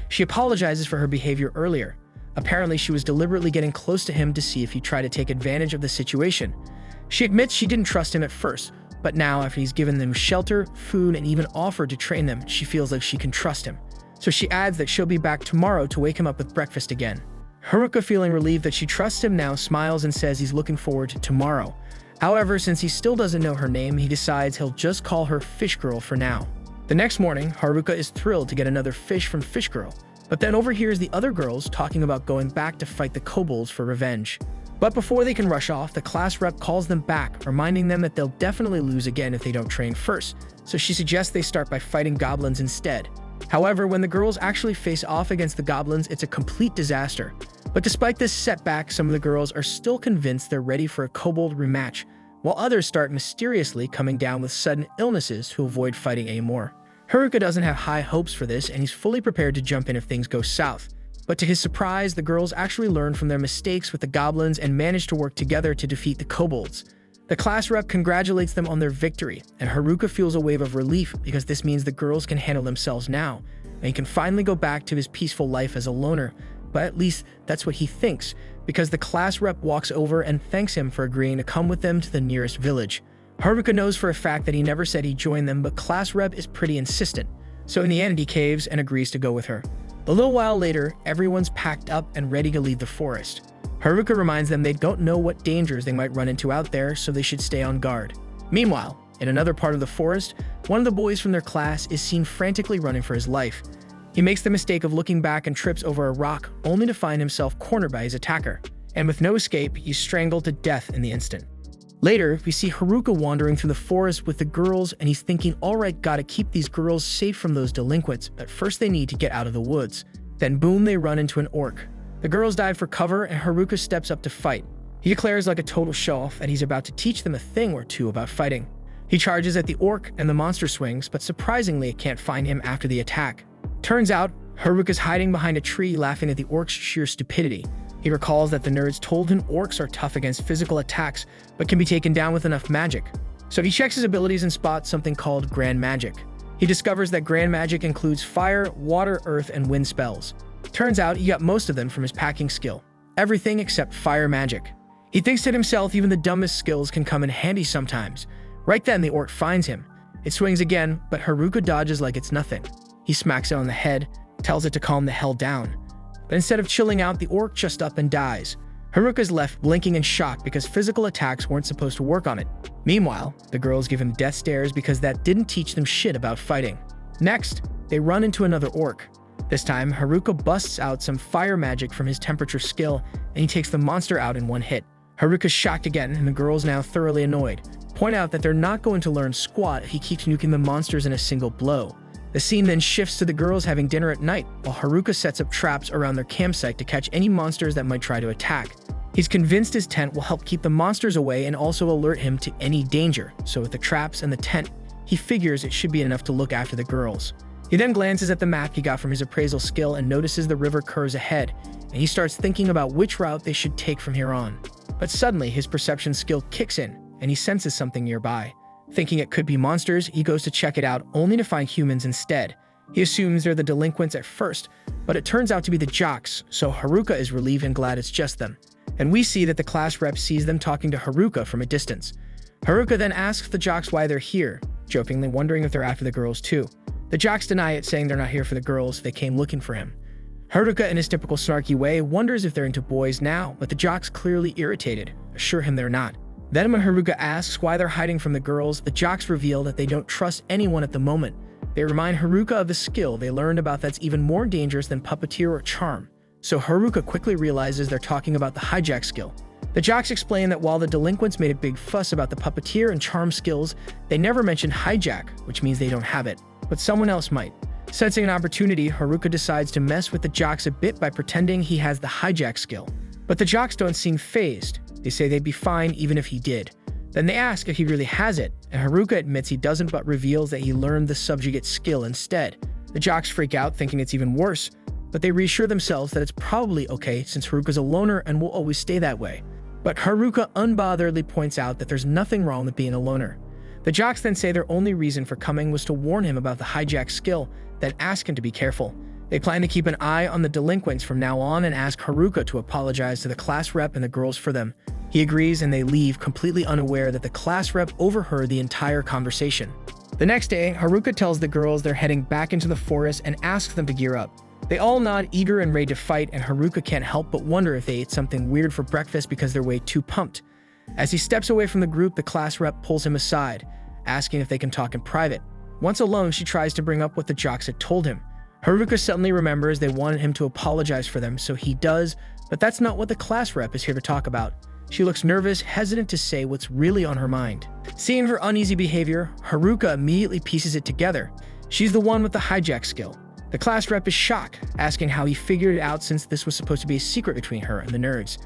She apologizes for her behavior earlier. Apparently, she was deliberately getting close to him to see if he tried to take advantage of the situation. She admits she didn't trust him at first, but now, after he's given them shelter, food, and even offered to train them, she feels like she can trust him. So she adds that she'll be back tomorrow to wake him up with breakfast again. Haruka, feeling relieved that she trusts him now, smiles and says he's looking forward to tomorrow. However, since he still doesn't know her name, he decides he'll just call her Fish Girl for now. The next morning, Haruka is thrilled to get another fish from Fish Girl, but then overhears the other girls talking about going back to fight the kobolds for revenge. But before they can rush off, the class rep calls them back, reminding them that they'll definitely lose again if they don't train first, so she suggests they start by fighting goblins instead. However, when the girls actually face off against the goblins, it's a complete disaster. But despite this setback, some of the girls are still convinced they're ready for a kobold rematch, while others start mysteriously coming down with sudden illnesses to avoid fighting anymore. Haruka doesn't have high hopes for this, and he's fully prepared to jump in if things go south. But to his surprise, the girls actually learn from their mistakes with the goblins and manage to work together to defeat the kobolds. The class rep congratulates them on their victory, and Haruka feels a wave of relief because this means the girls can handle themselves now, and he can finally go back to his peaceful life as a loner. But at least that's what he thinks, because the class rep walks over and thanks him for agreeing to come with them to the nearest village. Haruka knows for a fact that he never said he'd join them, but class rep is pretty insistent, so in the end he caves and agrees to go with her. A little while later, everyone's packed up and ready to leave the forest. Haruka reminds them they don't know what dangers they might run into out there, so they should stay on guard. Meanwhile, in another part of the forest, one of the boys from their class is seen frantically running for his life. He makes the mistake of looking back and trips over a rock, only to find himself cornered by his attacker. And with no escape, he's strangled to death in the instant. Later, we see Haruka wandering through the forest with the girls, and he's thinking, alright, gotta keep these girls safe from those delinquents, but first they need to get out of the woods. Then boom, they run into an orc. The girls dive for cover, and Haruka steps up to fight. He declares like a total show-off that he's about to teach them a thing or two about fighting. He charges at the orc, and the monster swings, but surprisingly it can't find him after the attack. Turns out, Haruka's hiding behind a tree laughing at the orc's sheer stupidity. He recalls that the nerds told him orcs are tough against physical attacks, but can be taken down with enough magic. So he checks his abilities and spots something called Grand Magic. He discovers that Grand Magic includes fire, water, earth, and wind spells. Turns out he got most of them from his packing skill. Everything except fire magic. He thinks to himself even the dumbest skills can come in handy sometimes. Right then the orc finds him. It swings again, but Haruka dodges like it's nothing. He smacks it on the head, tells it to calm the hell down. But instead of chilling out, the orc just up and dies. Haruka's left blinking in shock because physical attacks weren't supposed to work on it. Meanwhile, the girls give him death stares because that didn't teach them shit about fighting. Next, they run into another orc. This time, Haruka busts out some fire magic from his temperature skill, and he takes the monster out in one hit. Haruka's shocked again, and the girls, now thoroughly annoyed, point out that they're not going to learn squat if he keeps nuking the monsters in a single blow. The scene then shifts to the girls having dinner at night, while Haruka sets up traps around their campsite to catch any monsters that might try to attack. He's convinced his tent will help keep the monsters away and also alert him to any danger, so with the traps and the tent, he figures it should be enough to look after the girls. He then glances at the map he got from his appraisal skill and notices the river curves ahead, and he starts thinking about which route they should take from here on. But suddenly, his perception skill kicks in, and he senses something nearby. Thinking it could be monsters, he goes to check it out, only to find humans instead. He assumes they're the delinquents at first, but it turns out to be the jocks, so Haruka is relieved and glad it's just them. And we see that the class rep sees them talking to Haruka from a distance. Haruka then asks the jocks why they're here, jokingly wondering if they're after the girls too. The jocks deny it, saying they're not here for the girls, they came looking for him. Haruka, in his typical snarky way, wonders if they're into boys now, but the jocks, clearly irritated, assure him they're not. Then when Haruka asks why they're hiding from the girls, the jocks reveal that they don't trust anyone at the moment. They remind Haruka of the skill they learned about that's even more dangerous than puppeteer or charm. So Haruka quickly realizes they're talking about the hijack skill. The jocks explain that while the delinquents made a big fuss about the puppeteer and charm skills, they never mentioned hijack, which means they don't have it. But someone else might. Sensing an opportunity, Haruka decides to mess with the jocks a bit by pretending he has the hijack skill. But the jocks don't seem fazed. They say they'd be fine even if he did. Then they ask if he really has it, and Haruka admits he doesn't but reveals that he learned the subjugate skill instead. The jocks freak out, thinking it's even worse, but they reassure themselves that it's probably okay since Haruka's a loner and will always stay that way. But Haruka unbotheredly points out that there's nothing wrong with being a loner. The jocks then say their only reason for coming was to warn him about the hijack skill, then ask him to be careful. They plan to keep an eye on the delinquents from now on and ask Haruka to apologize to the class rep and the girls for them. He agrees and they leave, completely unaware that the class rep overheard the entire conversation. The next day, Haruka tells the girls they're heading back into the forest and asks them to gear up. They all nod, eager and ready to fight, and Haruka can't help but wonder if they ate something weird for breakfast because they're way too pumped. As he steps away from the group, the class rep pulls him aside, asking if they can talk in private. Once alone, she tries to bring up what the jocks had told him. Haruka suddenly remembers they wanted him to apologize for them, so he does, but that's not what the class rep is here to talk about. She looks nervous, hesitant to say what's really on her mind. Seeing her uneasy behavior, Haruka immediately pieces it together. She's the one with the hijack skill. The class rep is shocked, asking how he figured it out since this was supposed to be a secret between her and the nerds.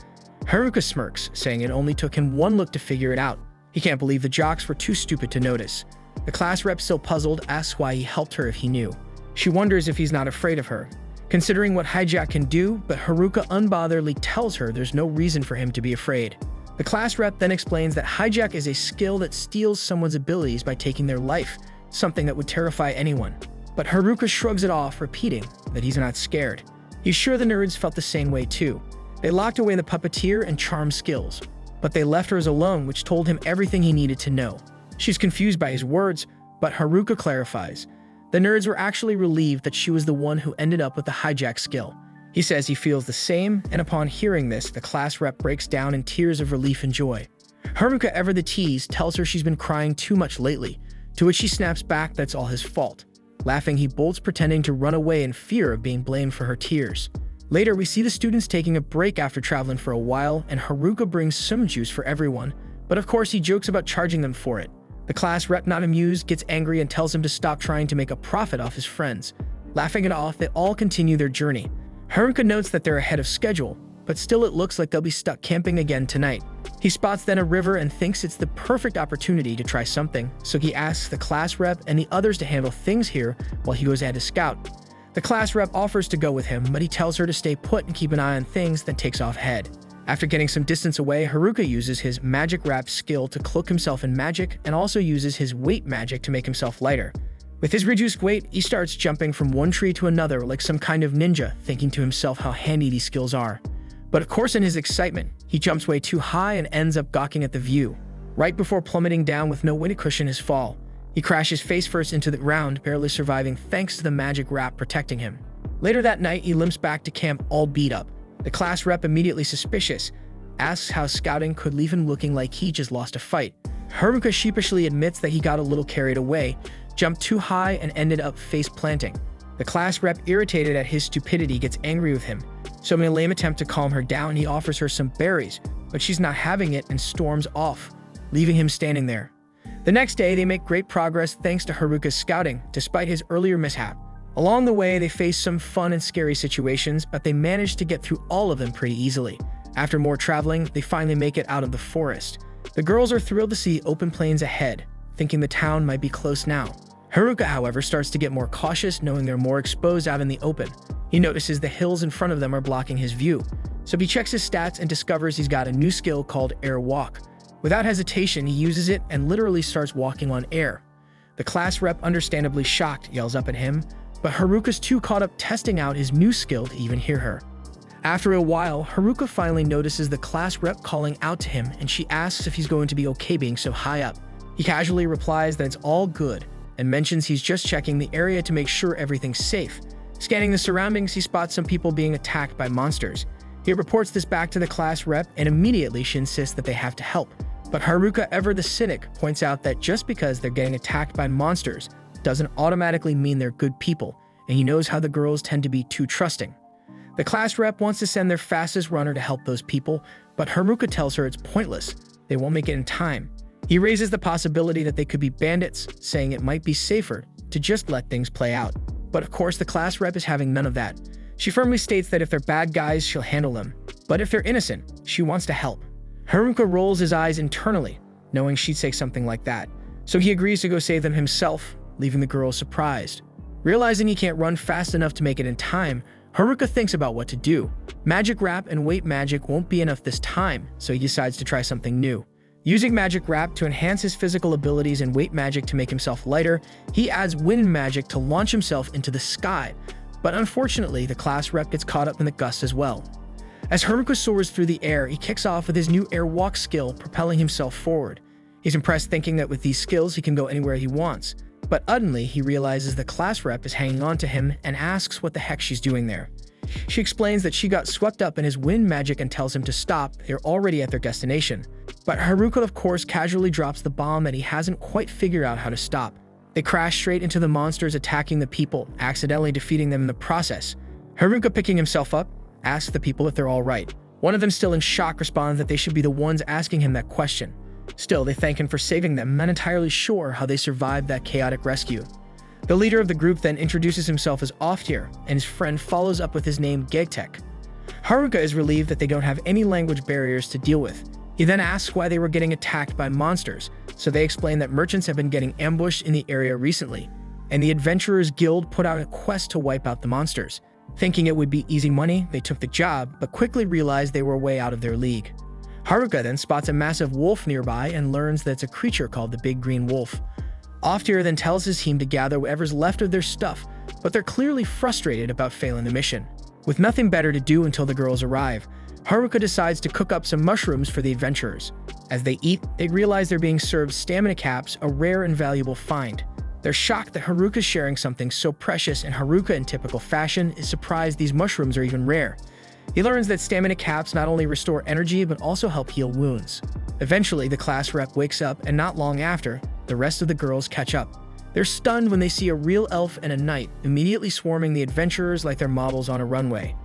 Haruka smirks, saying it only took him one look to figure it out. He can't believe the jocks were too stupid to notice. The class rep, still puzzled, asks why he helped her if he knew. She wonders if he's not afraid of her, considering what hijack can do, but Haruka unbotheredly tells her there's no reason for him to be afraid. The class rep then explains that hijack is a skill that steals someone's abilities by taking their life, something that would terrify anyone. But Haruka shrugs it off, repeating that he's not scared. He's sure the nerds felt the same way too. They locked away the puppeteer and charm skills, but they left hers alone, which told him everything he needed to know. She's confused by his words, but Haruka clarifies. The nerds were actually relieved that she was the one who ended up with the hijack skill. He says he feels the same, and upon hearing this, the class rep breaks down in tears of relief and joy. Haruka, ever the tease, tells her she's been crying too much lately, to which she snaps back that's all his fault. Laughing, he bolts, pretending to run away in fear of being blamed for her tears. Later, we see the students taking a break after traveling for a while, and Haruka brings some juice for everyone, but of course he jokes about charging them for it. The class rep, not amused, gets angry and tells him to stop trying to make a profit off his friends. Laughing it off, they all continue their journey. Haruka notes that they're ahead of schedule, but still it looks like they'll be stuck camping again tonight. He spots then a river and thinks it's the perfect opportunity to try something, so he asks the class rep and the others to handle things here while he goes ahead to scout. The class rep offers to go with him, but he tells her to stay put and keep an eye on things, then takes off ahead. After getting some distance away, Haruka uses his magic wrap skill to cloak himself in magic and also uses his weight magic to make himself lighter. With his reduced weight, he starts jumping from one tree to another like some kind of ninja, thinking to himself how handy these skills are. But of course, in his excitement, he jumps way too high and ends up gawking at the view. Right before plummeting down with no way to cushion his fall, he crashes face first into the ground, barely surviving thanks to the magic wrap protecting him. Later that night, he limps back to camp all beat up. The class rep, immediately suspicious, asks how scouting could leave him looking like he just lost a fight. Haruka sheepishly admits that he got a little carried away, jumped too high, and ended up face-planting. The class rep, irritated at his stupidity, gets angry with him. So in a lame attempt to calm her down, he offers her some berries, but she's not having it and storms off, leaving him standing there. The next day, they make great progress thanks to Haruka's scouting, despite his earlier mishap. Along the way, they face some fun and scary situations, but they manage to get through all of them pretty easily. After more traveling, they finally make it out of the forest. The girls are thrilled to see open plains ahead, thinking the town might be close now. Haruka, however, starts to get more cautious, knowing they're more exposed out in the open. He notices the hills in front of them are blocking his view, so he checks his stats and discovers he's got a new skill called Air Walk. Without hesitation, he uses it and literally starts walking on air. The class rep, understandably shocked, yells up at him, but Haruka's too caught up testing out his new skill to even hear her. After a while, Haruka finally notices the class rep calling out to him, and she asks if he's going to be okay being so high up. He casually replies that it's all good, and mentions he's just checking the area to make sure everything's safe. Scanning the surroundings, he spots some people being attacked by monsters. He reports this back to the class rep, and immediately she insists that they have to help. But Haruka, ever the cynic, points out that just because they're getting attacked by monsters doesn't automatically mean they're good people, and he knows how the girls tend to be too trusting. The class rep wants to send their fastest runner to help those people, but Haruka tells her it's pointless. They won't make it in time. He raises the possibility that they could be bandits, saying it might be safer to just let things play out. But of course, the class rep is having none of that. She firmly states that if they're bad guys, she'll handle them. But if they're innocent, she wants to help. Haruka rolls his eyes internally, knowing she'd say something like that. So he agrees to go save them himself, leaving the girls surprised. Realizing he can't run fast enough to make it in time, Haruka thinks about what to do. Magic wrap and weight magic won't be enough this time, so he decides to try something new. Using magic wrap to enhance his physical abilities and weight magic to make himself lighter, he adds wind magic to launch himself into the sky. But unfortunately, the class rep gets caught up in the gust as well. As Haruka soars through the air, he kicks off with his new airwalk skill, propelling himself forward. He's impressed, thinking that with these skills he can go anywhere he wants. But suddenly, he realizes the class rep is hanging on to him and asks what the heck she's doing there. She explains that she got swept up in his wind magic and tells him to stop. They're already at their destination. But Haruka, of course, casually drops the bomb that he hasn't quite figured out how to stop. They crash straight into the monsters, attacking the people, accidentally defeating them in the process. Haruka, picking himself up, asks the people if they're all right. One of them, still in shock, responds that they should be the ones asking him that question. Still, they thank him for saving them, not entirely sure how they survived that chaotic rescue. The leader of the group then introduces himself as Oftir, and his friend follows up with his name Gegtek. Haruka is relieved that they don't have any language barriers to deal with. He then asks why they were getting attacked by monsters, so they explain that merchants have been getting ambushed in the area recently, and the Adventurers Guild put out a quest to wipe out the monsters. Thinking it would be easy money, they took the job, but quickly realized they were way out of their league. Haruka then spots a massive wolf nearby and learns that it's a creature called the Big Green Wolf. Oftir then tells his team to gather whatever's left of their stuff, but they're clearly frustrated about failing the mission. With nothing better to do until the girls arrive, Haruka decides to cook up some mushrooms for the adventurers. As they eat, they realize they're being served stamina caps, a rare and valuable find. They're shocked that Haruka's sharing something so precious, and Haruka, in typical fashion, is surprised these mushrooms are even rare. He learns that stamina caps not only restore energy but also help heal wounds. Eventually, the class rep wakes up, and not long after, the rest of the girls catch up. They're stunned when they see a real elf and a knight immediately swarming the adventurers like they're models on a runway.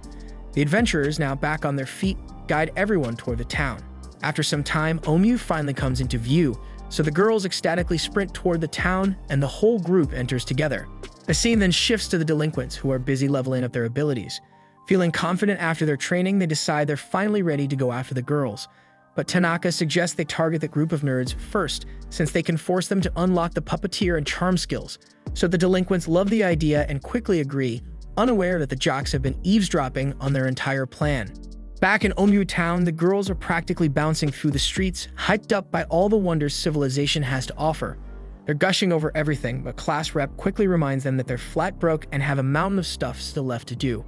The adventurers, now back on their feet, guide everyone toward the town. After some time, Omyu finally comes into view, so the girls ecstatically sprint toward the town and the whole group enters together. The scene then shifts to the delinquents, who are busy leveling up their abilities. Feeling confident after their training, they decide they're finally ready to go after the girls. But Tanaka suggests they target the group of nerds first, since they can force them to unlock the puppeteer and charm skills. So the delinquents love the idea and quickly agree, unaware that the jocks have been eavesdropping on their entire plan. Back in Omyu Town, the girls are practically bouncing through the streets, hyped up by all the wonders civilization has to offer. They're gushing over everything, but class rep quickly reminds them that they're flat broke and have a mountain of stuff still left to do.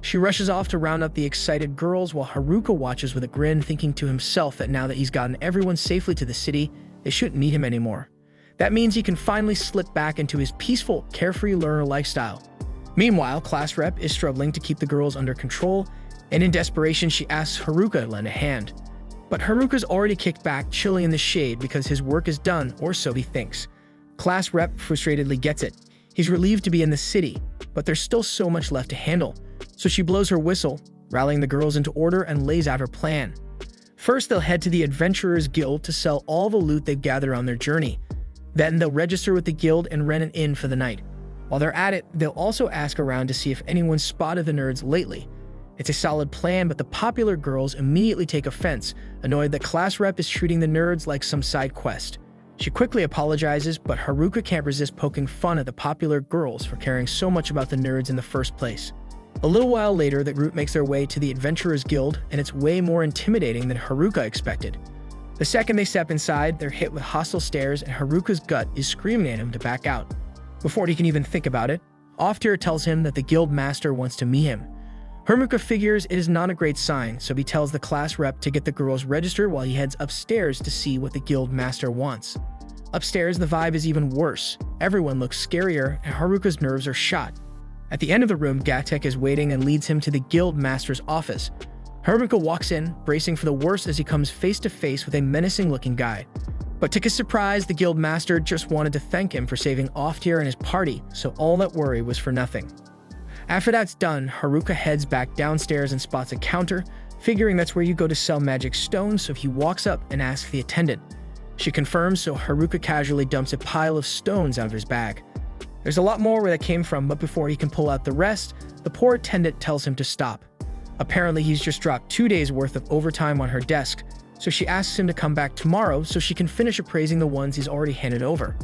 She rushes off to round up the excited girls while Haruka watches with a grin, thinking to himself that now that he's gotten everyone safely to the city, they shouldn't need him anymore. That means he can finally slip back into his peaceful, carefree learner lifestyle. Meanwhile, class rep is struggling to keep the girls under control, and in desperation she asks Haruka to lend a hand. But Haruka's already kicked back, chilling in the shade because his work is done, or so he thinks. Class rep frustratedly gets it. He's relieved to be in the city, but there's still so much left to handle. So she blows her whistle, rallying the girls into order, and lays out her plan. First, they'll head to the Adventurers Guild to sell all the loot they've gathered on their journey. Then they'll register with the guild and rent an inn for the night. While they're at it, they'll also ask around to see if anyone's spotted the nerds lately. It's a solid plan, but the popular girls immediately take offense, annoyed that class rep is treating the nerds like some side quest. She quickly apologizes, but Haruka can't resist poking fun at the popular girls for caring so much about the nerds in the first place. A little while later, the group makes their way to the Adventurers Guild, and it's way more intimidating than Haruka expected. The second they step inside, they're hit with hostile stares, and Haruka's gut is screaming at him to back out. Before he can even think about it, Oftir tells him that the guild master wants to meet him. Haruka figures it is not a great sign, so he tells the class rep to get the girls registered while he heads upstairs to see what the guild master wants. Upstairs, the vibe is even worse. Everyone looks scarier, and Haruka's nerves are shot. At the end of the room, Gegtek is waiting and leads him to the guild master's office. Haruka walks in, bracing for the worst as he comes face to face with a menacing-looking guy. But to his surprise, the guild master just wanted to thank him for saving Oftir and his party, so all that worry was for nothing. After that's done, Haruka heads back downstairs and spots a counter, figuring that's where you go to sell magic stones, so he walks up and asks the attendant. She confirms, so Haruka casually dumps a pile of stones out of his bag. There's a lot more where that came from, but before he can pull out the rest, the poor attendant tells him to stop. Apparently, he's just dropped 2 days worth of overtime on her desk, so she asks him to come back tomorrow so she can finish appraising the ones he's already handed over.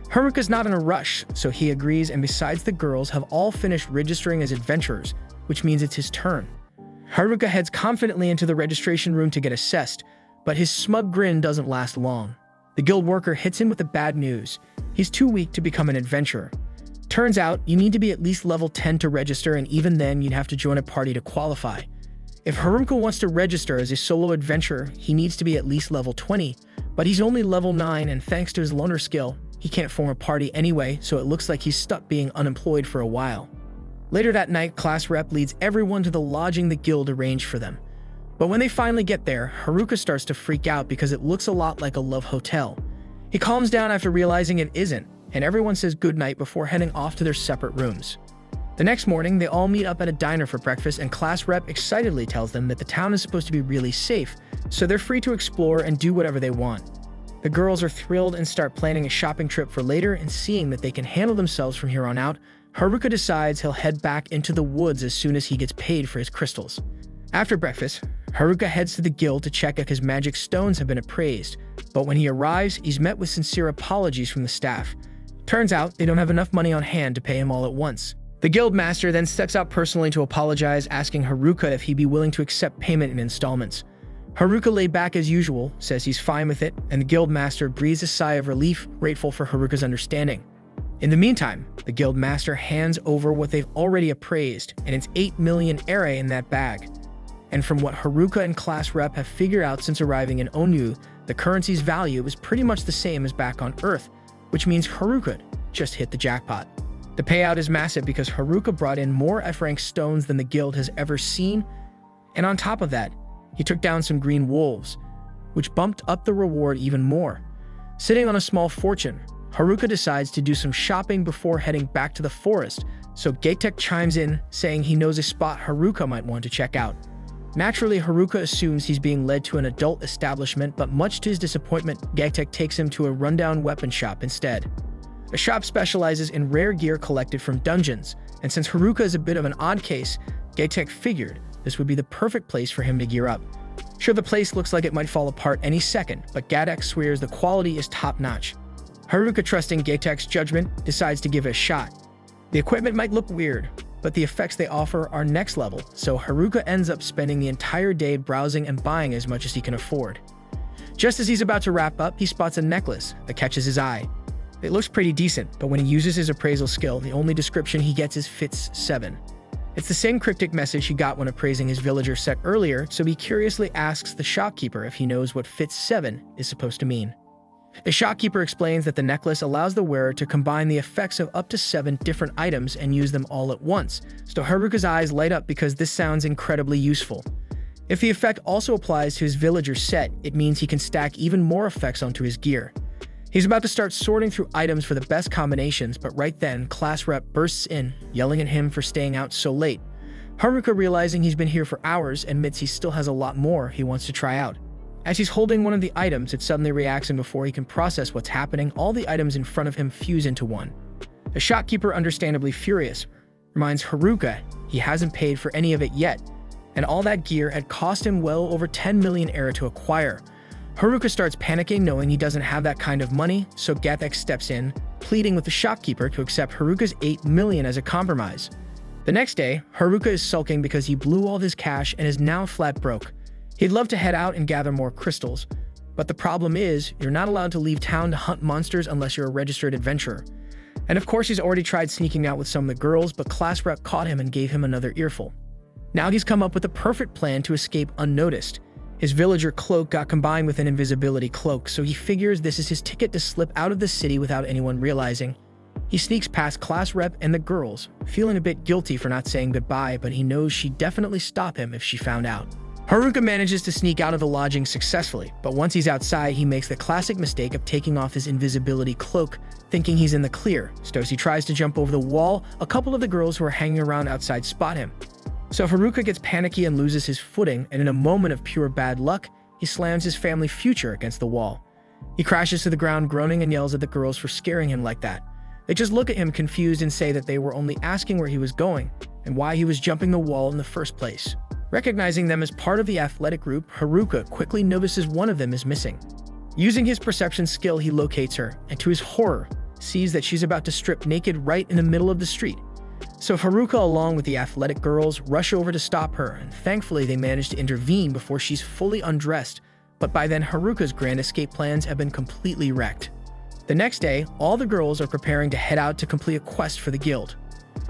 Haruka's not in a rush, so he agrees, and besides, the girls have all finished registering as adventurers, which means it's his turn. Haruka heads confidently into the registration room to get assessed, But his smug grin doesn't last long. The guild worker hits him with the bad news. He's too weak to become an adventurer. Turns out, you need to be at least level 10 to register, and even then, you'd have to join a party to qualify. If Haruka wants to register as a solo adventurer, he needs to be at least level 20, but he's only level 9, and thanks to his loner skill, he can't form a party anyway, so it looks like he's stuck being unemployed for a while. Later that night, class rep leads everyone to the lodging the guild arranged for them. But when they finally get there, Haruka starts to freak out because it looks a lot like a love hotel. He calms down after realizing it isn't, and everyone says goodnight before heading off to their separate rooms. The next morning, they all meet up at a diner for breakfast, and class rep excitedly tells them that the town is supposed to be really safe, so they're free to explore and do whatever they want. The girls are thrilled and start planning a shopping trip for later, and seeing that they can handle themselves from here on out, Haruka decides he'll head back into the woods as soon as he gets paid for his crystals. After breakfast, Haruka heads to the guild to check if his magic stones have been appraised, but when he arrives, he's met with sincere apologies from the staff. Turns out, they don't have enough money on hand to pay him all at once. The guild master then steps out personally to apologize, asking Haruka if he'd be willing to accept payment in installments. Haruka, laid back as usual, says he's fine with it, and the guild master breathes a sigh of relief, grateful for Haruka's understanding. In the meantime, the guild master hands over what they've already appraised, and it's 8 million ere in that bag. And from what Haruka and class rep have figured out since arriving in Onyu, the currency's value is pretty much the same as back on Earth, which means Haruka just hit the jackpot. The payout is massive because Haruka brought in more F-rank stones than the guild has ever seen, and on top of that, he took down some green wolves, which bumped up the reward even more. Sitting on a small fortune, Haruka decides to do some shopping before heading back to the forest, so Gatek chimes in, saying he knows a spot Haruka might want to check out. Naturally, Haruka assumes he's being led to an adult establishment, but much to his disappointment, Gatek takes him to a rundown weapon shop instead. The shop specializes in rare gear collected from dungeons, and since Haruka is a bit of an odd case, Gatek figured this would be the perfect place for him to gear up. Sure, the place looks like it might fall apart any second, but Gatek swears the quality is top-notch. Haruka, trusting Gatek's judgment, decides to give it a shot. The equipment might look weird, but the effects they offer are next level, so Haruka ends up spending the entire day browsing and buying as much as he can afford. Just as he's about to wrap up, he spots a necklace that catches his eye. It looks pretty decent, but when he uses his appraisal skill, the only description he gets is Fits 7. It's the same cryptic message he got when appraising his villager set earlier, so he curiously asks the shopkeeper if he knows what Fits 7 is supposed to mean. The shopkeeper explains that the necklace allows the wearer to combine the effects of up to 7 different items and use them all at once, so Haruka's eyes light up because this sounds incredibly useful. If the effect also applies to his villager set, it means he can stack even more effects onto his gear. He's about to start sorting through items for the best combinations, but right then, class rep bursts in, yelling at him for staying out so late. Haruka, realizing he's been here for hours, admits he still has a lot more he wants to try out. As he's holding one of the items, it suddenly reacts, and before he can process what's happening, all the items in front of him fuse into one. The shopkeeper, understandably furious, reminds Haruka he hasn't paid for any of it yet, and all that gear had cost him well over 10 million ere to acquire. Haruka starts panicking, knowing he doesn't have that kind of money, so Gatek steps in, pleading with the shopkeeper to accept Haruka's 8 million as a compromise. The next day, Haruka is sulking because he blew all his cash and is now flat broke. He'd love to head out and gather more crystals, but the problem is, you're not allowed to leave town to hunt monsters unless you're a registered adventurer. And of course, he's already tried sneaking out with some of the girls, but class rep caught him and gave him another earful. Now he's come up with a perfect plan to escape unnoticed. His villager cloak got combined with an invisibility cloak, so he figures this is his ticket to slip out of the city without anyone realizing. He sneaks past class rep and the girls, feeling a bit guilty for not saying goodbye, but he knows she'd definitely stop him if she found out. Haruka manages to sneak out of the lodging successfully, but once he's outside, he makes the classic mistake of taking off his invisibility cloak, thinking he's in the clear. So as he tries to jump over the wall, a couple of the girls who are hanging around outside spot him. So Haruka gets panicky and loses his footing, and in a moment of pure bad luck, he slams his family future against the wall. He crashes to the ground, groaning, and yells at the girls for scaring him like that. They just look at him confused and say that they were only asking where he was going and why he was jumping the wall in the first place. Recognizing them as part of the athletic group, Haruka quickly notices one of them is missing. Using his perception skill, he locates her, and to his horror, sees that she's about to strip naked right in the middle of the street. So Haruka, along with the athletic girls, rush over to stop her, and thankfully they manage to intervene before she's fully undressed, But by then, Haruka's grand escape plans have been completely wrecked. The next day, all the girls are preparing to head out to complete a quest for the guild.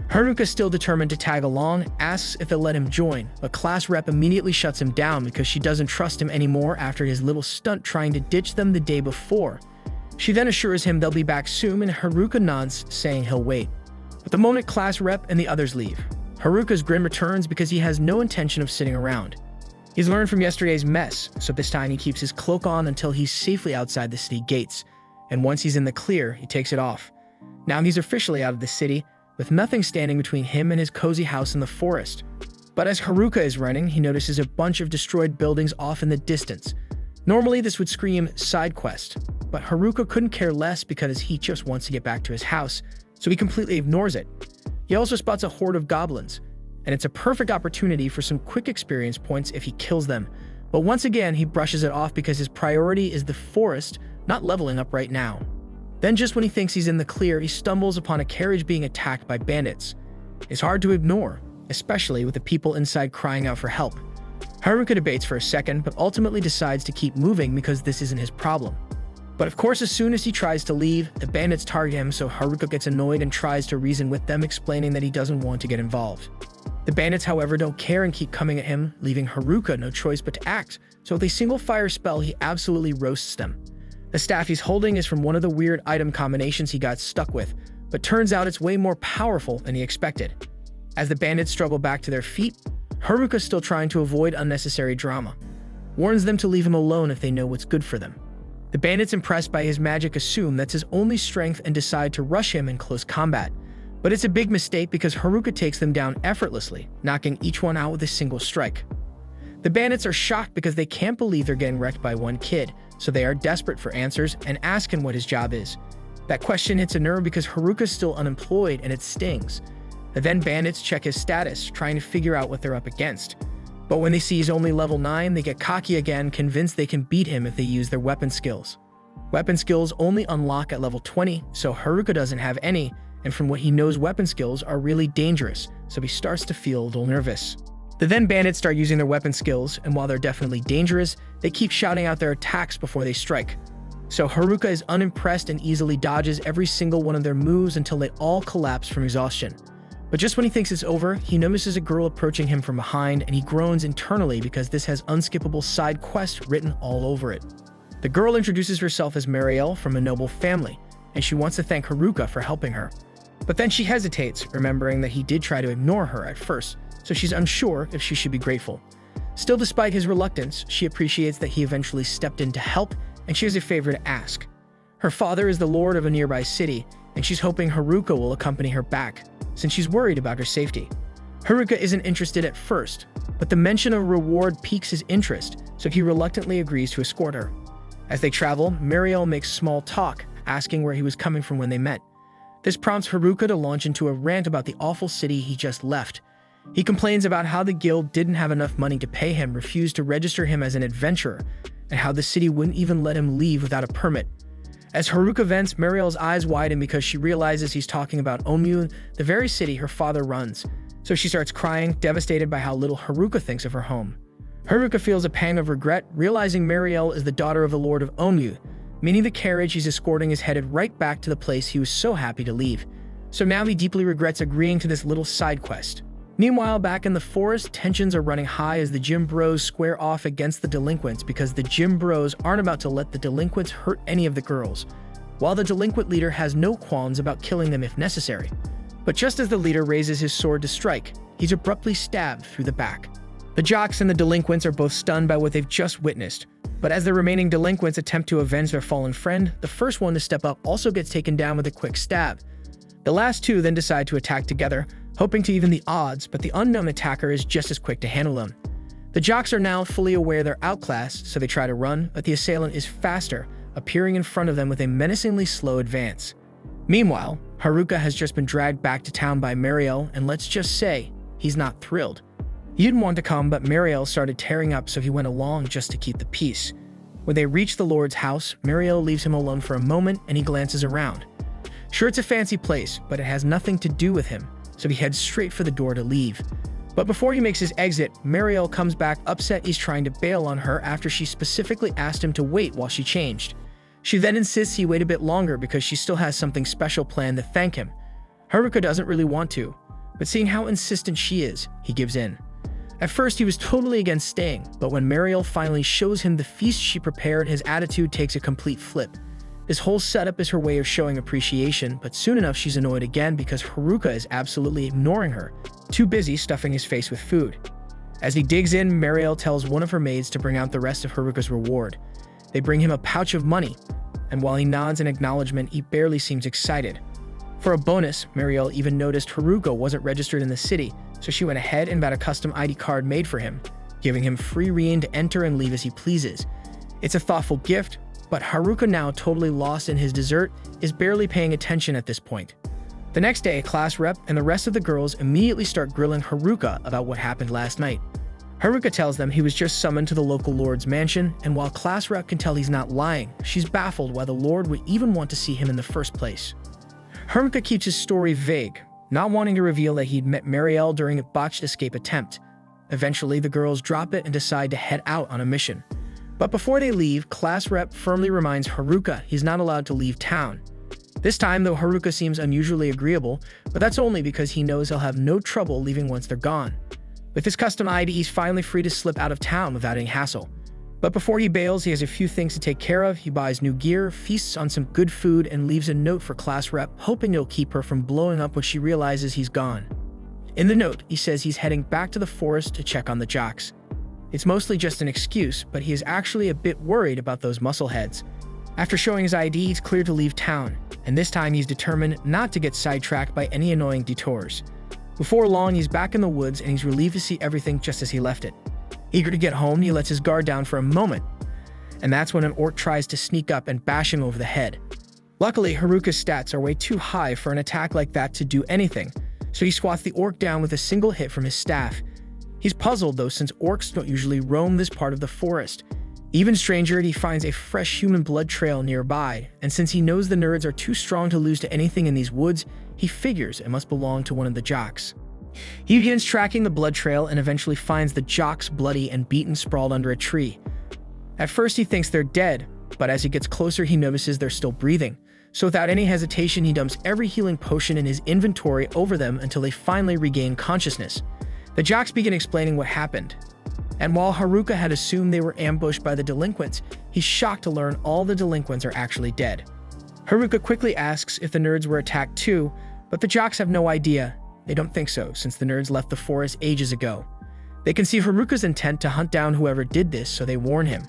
Haruka, still determined to tag along, asks if they'll let him join, but class rep immediately shuts him down because she doesn't trust him anymore after his little stunt trying to ditch them the day before. She then assures him they'll be back soon, and Haruka nods, saying he'll wait. But the moment class rep and the others leave, Haruka's grin returns because he has no intention of sitting around. He's learned from yesterday's mess, so this time he keeps his cloak on until he's safely outside the city gates, and once he's in the clear, he takes it off. Now he's officially out of the city, with nothing standing between him and his cozy house in the forest. But as Haruka is running, he notices a bunch of destroyed buildings off in the distance. Normally this would scream side quest, but Haruka couldn't care less because he just wants to get back to his house, so he completely ignores it. He also spots a horde of goblins, and it's a perfect opportunity for some quick experience points if he kills them. But once again, he brushes it off because his priority is the forest, not leveling up right now. Then just when he thinks he's in the clear, he stumbles upon a carriage being attacked by bandits. It's hard to ignore, especially with the people inside crying out for help. Haruka debates for a second, but ultimately decides to keep moving because this isn't his problem. But of course, as soon as he tries to leave, the bandits target him, so Haruka gets annoyed and tries to reason with them, explaining that he doesn't want to get involved. The bandits, however, don't care and keep coming at him, leaving Haruka no choice but to act, so with a single fire spell, he absolutely roasts them. The staff he's holding is from one of the weird item combinations he got stuck with, but turns out it's way more powerful than he expected. As the bandits struggle back to their feet, Haruka's still trying to avoid unnecessary drama, warns them to leave him alone if they know what's good for them. The bandits, impressed by his magic, assume that's his only strength and decide to rush him in close combat. But it's a big mistake because Haruka takes them down effortlessly, knocking each one out with a single strike. The bandits are shocked because they can't believe they're getting wrecked by one kid, so they are desperate for answers and ask him what his job is. That question hits a nerve because Haruka's still unemployed and it stings. The then bandits check his status, trying to figure out what they're up against. But when they see he's only level 9, they get cocky again, convinced they can beat him if they use their weapon skills. Weapon skills only unlock at level 20, so Haruka doesn't have any, and from what he knows, weapon skills are really dangerous, so he starts to feel a little nervous. The then bandits start using their weapon skills, and while they're definitely dangerous, they keep shouting out their attacks before they strike. So Haruka is unimpressed and easily dodges every single one of their moves until they all collapse from exhaustion. But just when he thinks it's over, he notices a girl approaching him from behind, and he groans internally because this has unskippable side quest written all over it. The girl introduces herself as Marielle from a noble family, and she wants to thank Haruka for helping her. But then she hesitates, remembering that he did try to ignore her at first, so she's unsure if she should be grateful. Still, despite his reluctance, she appreciates that he eventually stepped in to help, and she has a favor to ask. Her father is the lord of a nearby city, and she's hoping Haruka will accompany her back, since she's worried about her safety. Haruka isn't interested at first, but the mention of reward piques his interest, so he reluctantly agrees to escort her. As they travel, Marielle makes small talk, asking where he was coming from when they met. This prompts Haruka to launch into a rant about the awful city he just left. He complains about how the guild didn't have enough money to pay him, refused to register him as an adventurer, and how the city wouldn't even let him leave without a permit. As Haruka vents, Marielle's eyes widen because she realizes he's talking about Onmyo, the very city her father runs. So she starts crying, devastated by how little Haruka thinks of her home. Haruka feels a pang of regret, realizing Marielle is the daughter of the Lord of Onmyo, meaning the carriage he's escorting is headed right back to the place he was so happy to leave. So now he deeply regrets agreeing to this little side quest. Meanwhile, back in the forest, tensions are running high as the gym bros square off against the delinquents because the gym bros aren't about to let the delinquents hurt any of the girls, while the delinquent leader has no qualms about killing them if necessary. But just as the leader raises his sword to strike, he's abruptly stabbed through the back. The jocks and the delinquents are both stunned by what they've just witnessed, but as the remaining delinquents attempt to avenge their fallen friend, the first one to step up also gets taken down with a quick stab. The last two then decide to attack together, hoping to even the odds, but the unknown attacker is just as quick to handle them. The jocks are now fully aware they're outclassed, so they try to run, but the assailant is faster, appearing in front of them with a menacingly slow advance. Meanwhile, Haruka has just been dragged back to town by Marielle, and let's just say, he's not thrilled. He didn't want to come, but Marielle started tearing up, so he went along just to keep the peace. When they reach the Lord's house, Marielle leaves him alone for a moment, and he glances around. Sure, it's a fancy place, but it has nothing to do with him, so he heads straight for the door to leave. But before he makes his exit, Mariel comes back upset he's trying to bail on her after she specifically asked him to wait while she changed. She then insists he wait a bit longer because she still has something special planned to thank him. Haruka doesn't really want to, but seeing how insistent she is, he gives in. At first, he was totally against staying, but when Mariel finally shows him the feast she prepared, his attitude takes a complete flip. This whole setup is her way of showing appreciation, but soon enough she's annoyed again because Haruka is absolutely ignoring her, too busy stuffing his face with food. As he digs in, Mariel tells one of her maids to bring out the rest of Haruka's reward. They bring him a pouch of money, and while he nods in acknowledgement, he barely seems excited. For a bonus, Mariel even noticed Haruka wasn't registered in the city, so she went ahead and bought a custom ID card made for him, giving him free reign to enter and leave as he pleases. It's a thoughtful gift, but Haruka, now totally lost in his dessert, is barely paying attention at this point. The next day, class rep and the rest of the girls immediately start grilling Haruka about what happened last night. Haruka tells them he was just summoned to the local lord's mansion, and while class rep can tell he's not lying, she's baffled why the lord would even want to see him in the first place. Haruka keeps his story vague, not wanting to reveal that he'd met Mariel during a botched escape attempt. Eventually, the girls drop it and decide to head out on a mission. But before they leave, class rep firmly reminds Haruka he's not allowed to leave town. This time, though, Haruka seems unusually agreeable, but that's only because he knows he'll have no trouble leaving once they're gone. With his custom ID, he's finally free to slip out of town without any hassle. But before he bails, he has a few things to take care of. He buys new gear, feasts on some good food, and leaves a note for class rep, hoping it'll keep her from blowing up when she realizes he's gone. In the note, he says he's heading back to the forest to check on the jocks. It's mostly just an excuse, but he is actually a bit worried about those muscleheads. After showing his ID, he's cleared to leave town, and this time he's determined not to get sidetracked by any annoying detours. Before long, he's back in the woods and he's relieved to see everything just as he left it. Eager to get home, he lets his guard down for a moment, and that's when an orc tries to sneak up and bash him over the head. Luckily, Haruka's stats are way too high for an attack like that to do anything, so he squats the orc down with a single hit from his staff. He's puzzled though, since orcs don't usually roam this part of the forest. Even stranger, he finds a fresh human blood trail nearby, and since he knows the nerds are too strong to lose to anything in these woods, he figures it must belong to one of the jocks. He begins tracking the blood trail and eventually finds the jocks bloody and beaten sprawled under a tree. At first he thinks they're dead, but as he gets closer he notices they're still breathing. So without any hesitation, he dumps every healing potion in his inventory over them until they finally regain consciousness. The jocks begin explaining what happened. And while Haruka had assumed they were ambushed by the delinquents, he's shocked to learn all the delinquents are actually dead. Haruka quickly asks if the nerds were attacked too, but the jocks have no idea. They don't think so, since the nerds left the forest ages ago. They can see Haruka's intent to hunt down whoever did this, so they warn him.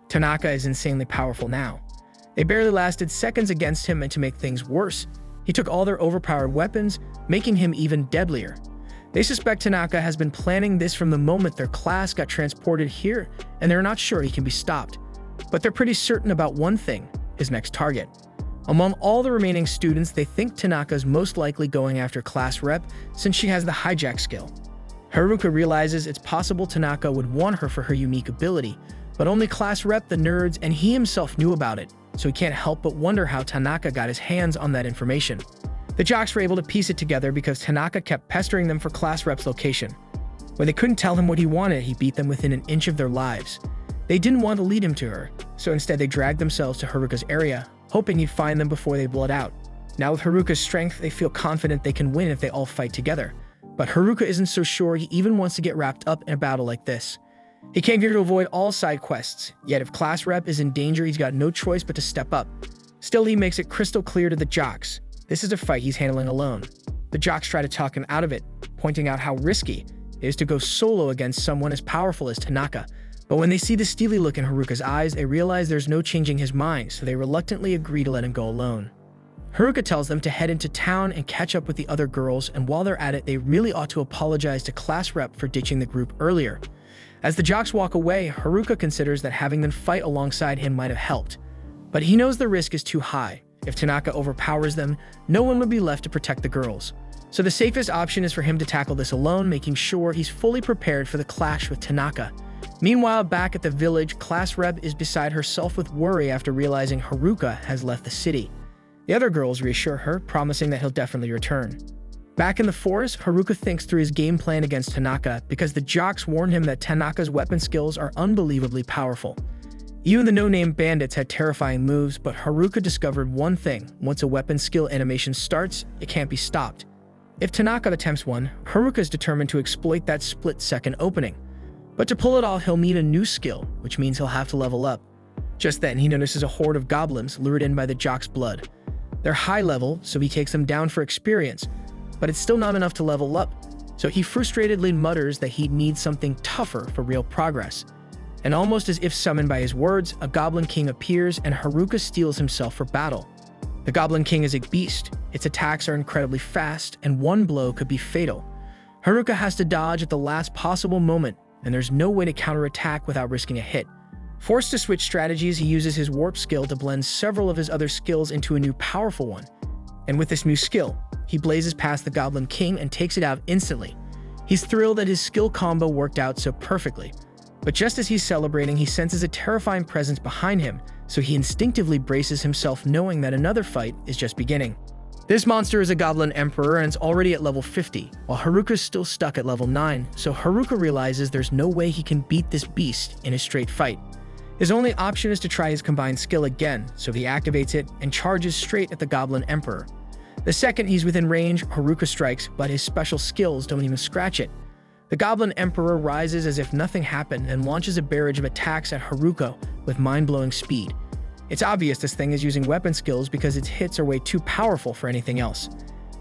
Tanaka is insanely powerful now. They barely lasted seconds against him, and to make things worse, he took all their overpowered weapons, making him even deadlier. They suspect Tanaka has been planning this from the moment their class got transported here, and they're not sure he can be stopped. But they're pretty certain about one thing: his next target. Among all the remaining students, they think Tanaka's most likely going after class rep, since she has the hijack skill. Haruka realizes it's possible Tanaka would want her for her unique ability, but only class rep, the nerds, and he himself knew about it, so he can't help but wonder how Tanaka got his hands on that information. The jocks were able to piece it together because Tanaka kept pestering them for class rep's location. When they couldn't tell him what he wanted, he beat them within an inch of their lives. They didn't want to lead him to her, so instead they dragged themselves to Haruka's area, hoping he'd find them before they bled out. Now with Haruka's strength, they feel confident they can win if they all fight together. But Haruka isn't so sure he even wants to get wrapped up in a battle like this. He came here to avoid all side quests, yet if class rep is in danger, he's got no choice but to step up. Still, he makes it crystal clear to the jocks this is a fight he's handling alone. The jocks try to talk him out of it, pointing out how risky it is to go solo against someone as powerful as Tanaka. But when they see the steely look in Haruka's eyes, they realize there's no changing his mind, so they reluctantly agree to let him go alone. Haruka tells them to head into town and catch up with the other girls, and while they're at it, they really ought to apologize to class rep for ditching the group earlier. As the jocks walk away, Haruka considers that having them fight alongside him might have helped. But he knows the risk is too high. If Tanaka overpowers them, no one would be left to protect the girls. So the safest option is for him to tackle this alone, making sure he's fully prepared for the clash with Tanaka. Meanwhile, back at the village, class rep is beside herself with worry after realizing Haruka has left the city. The other girls reassure her, promising that he'll definitely return. Back in the forest, Haruka thinks through his game plan against Tanaka because the jocks warned him that Tanaka's weapon skills are unbelievably powerful. Even the no-name bandits had terrifying moves, but Haruka discovered one thing: once a weapon skill animation starts, it can't be stopped. If Tanaka attempts one, Haruka is determined to exploit that split-second opening. But to pull it off, he'll need a new skill, which means he'll have to level up. Just then, he notices a horde of goblins lured in by the jock's blood. They're high level, so he takes them down for experience, but it's still not enough to level up, so he frustratedly mutters that he needs something tougher for real progress. And almost as if summoned by his words, a Goblin King appears and Haruka steels himself for battle. The Goblin King is a beast. Its attacks are incredibly fast, and one blow could be fatal. Haruka has to dodge at the last possible moment, and there's no way to counterattack without risking a hit. Forced to switch strategies, he uses his warp skill to blend several of his other skills into a new powerful one. And with this new skill, he blazes past the Goblin King and takes it out instantly. He's thrilled that his skill combo worked out so perfectly. But just as he's celebrating, he senses a terrifying presence behind him, so he instinctively braces himself, knowing that another fight is just beginning. This monster is a Goblin Emperor and is already at level 50, while Haruka's still stuck at level 9, so Haruka realizes there's no way he can beat this beast in a straight fight. His only option is to try his combined skill again, so he activates it and charges straight at the Goblin Emperor. The second he's within range, Haruka strikes, but his special skills don't even scratch it. The Goblin Emperor rises as if nothing happened and launches a barrage of attacks at Haruka with mind-blowing speed. It's obvious this thing is using weapon skills because its hits are way too powerful for anything else.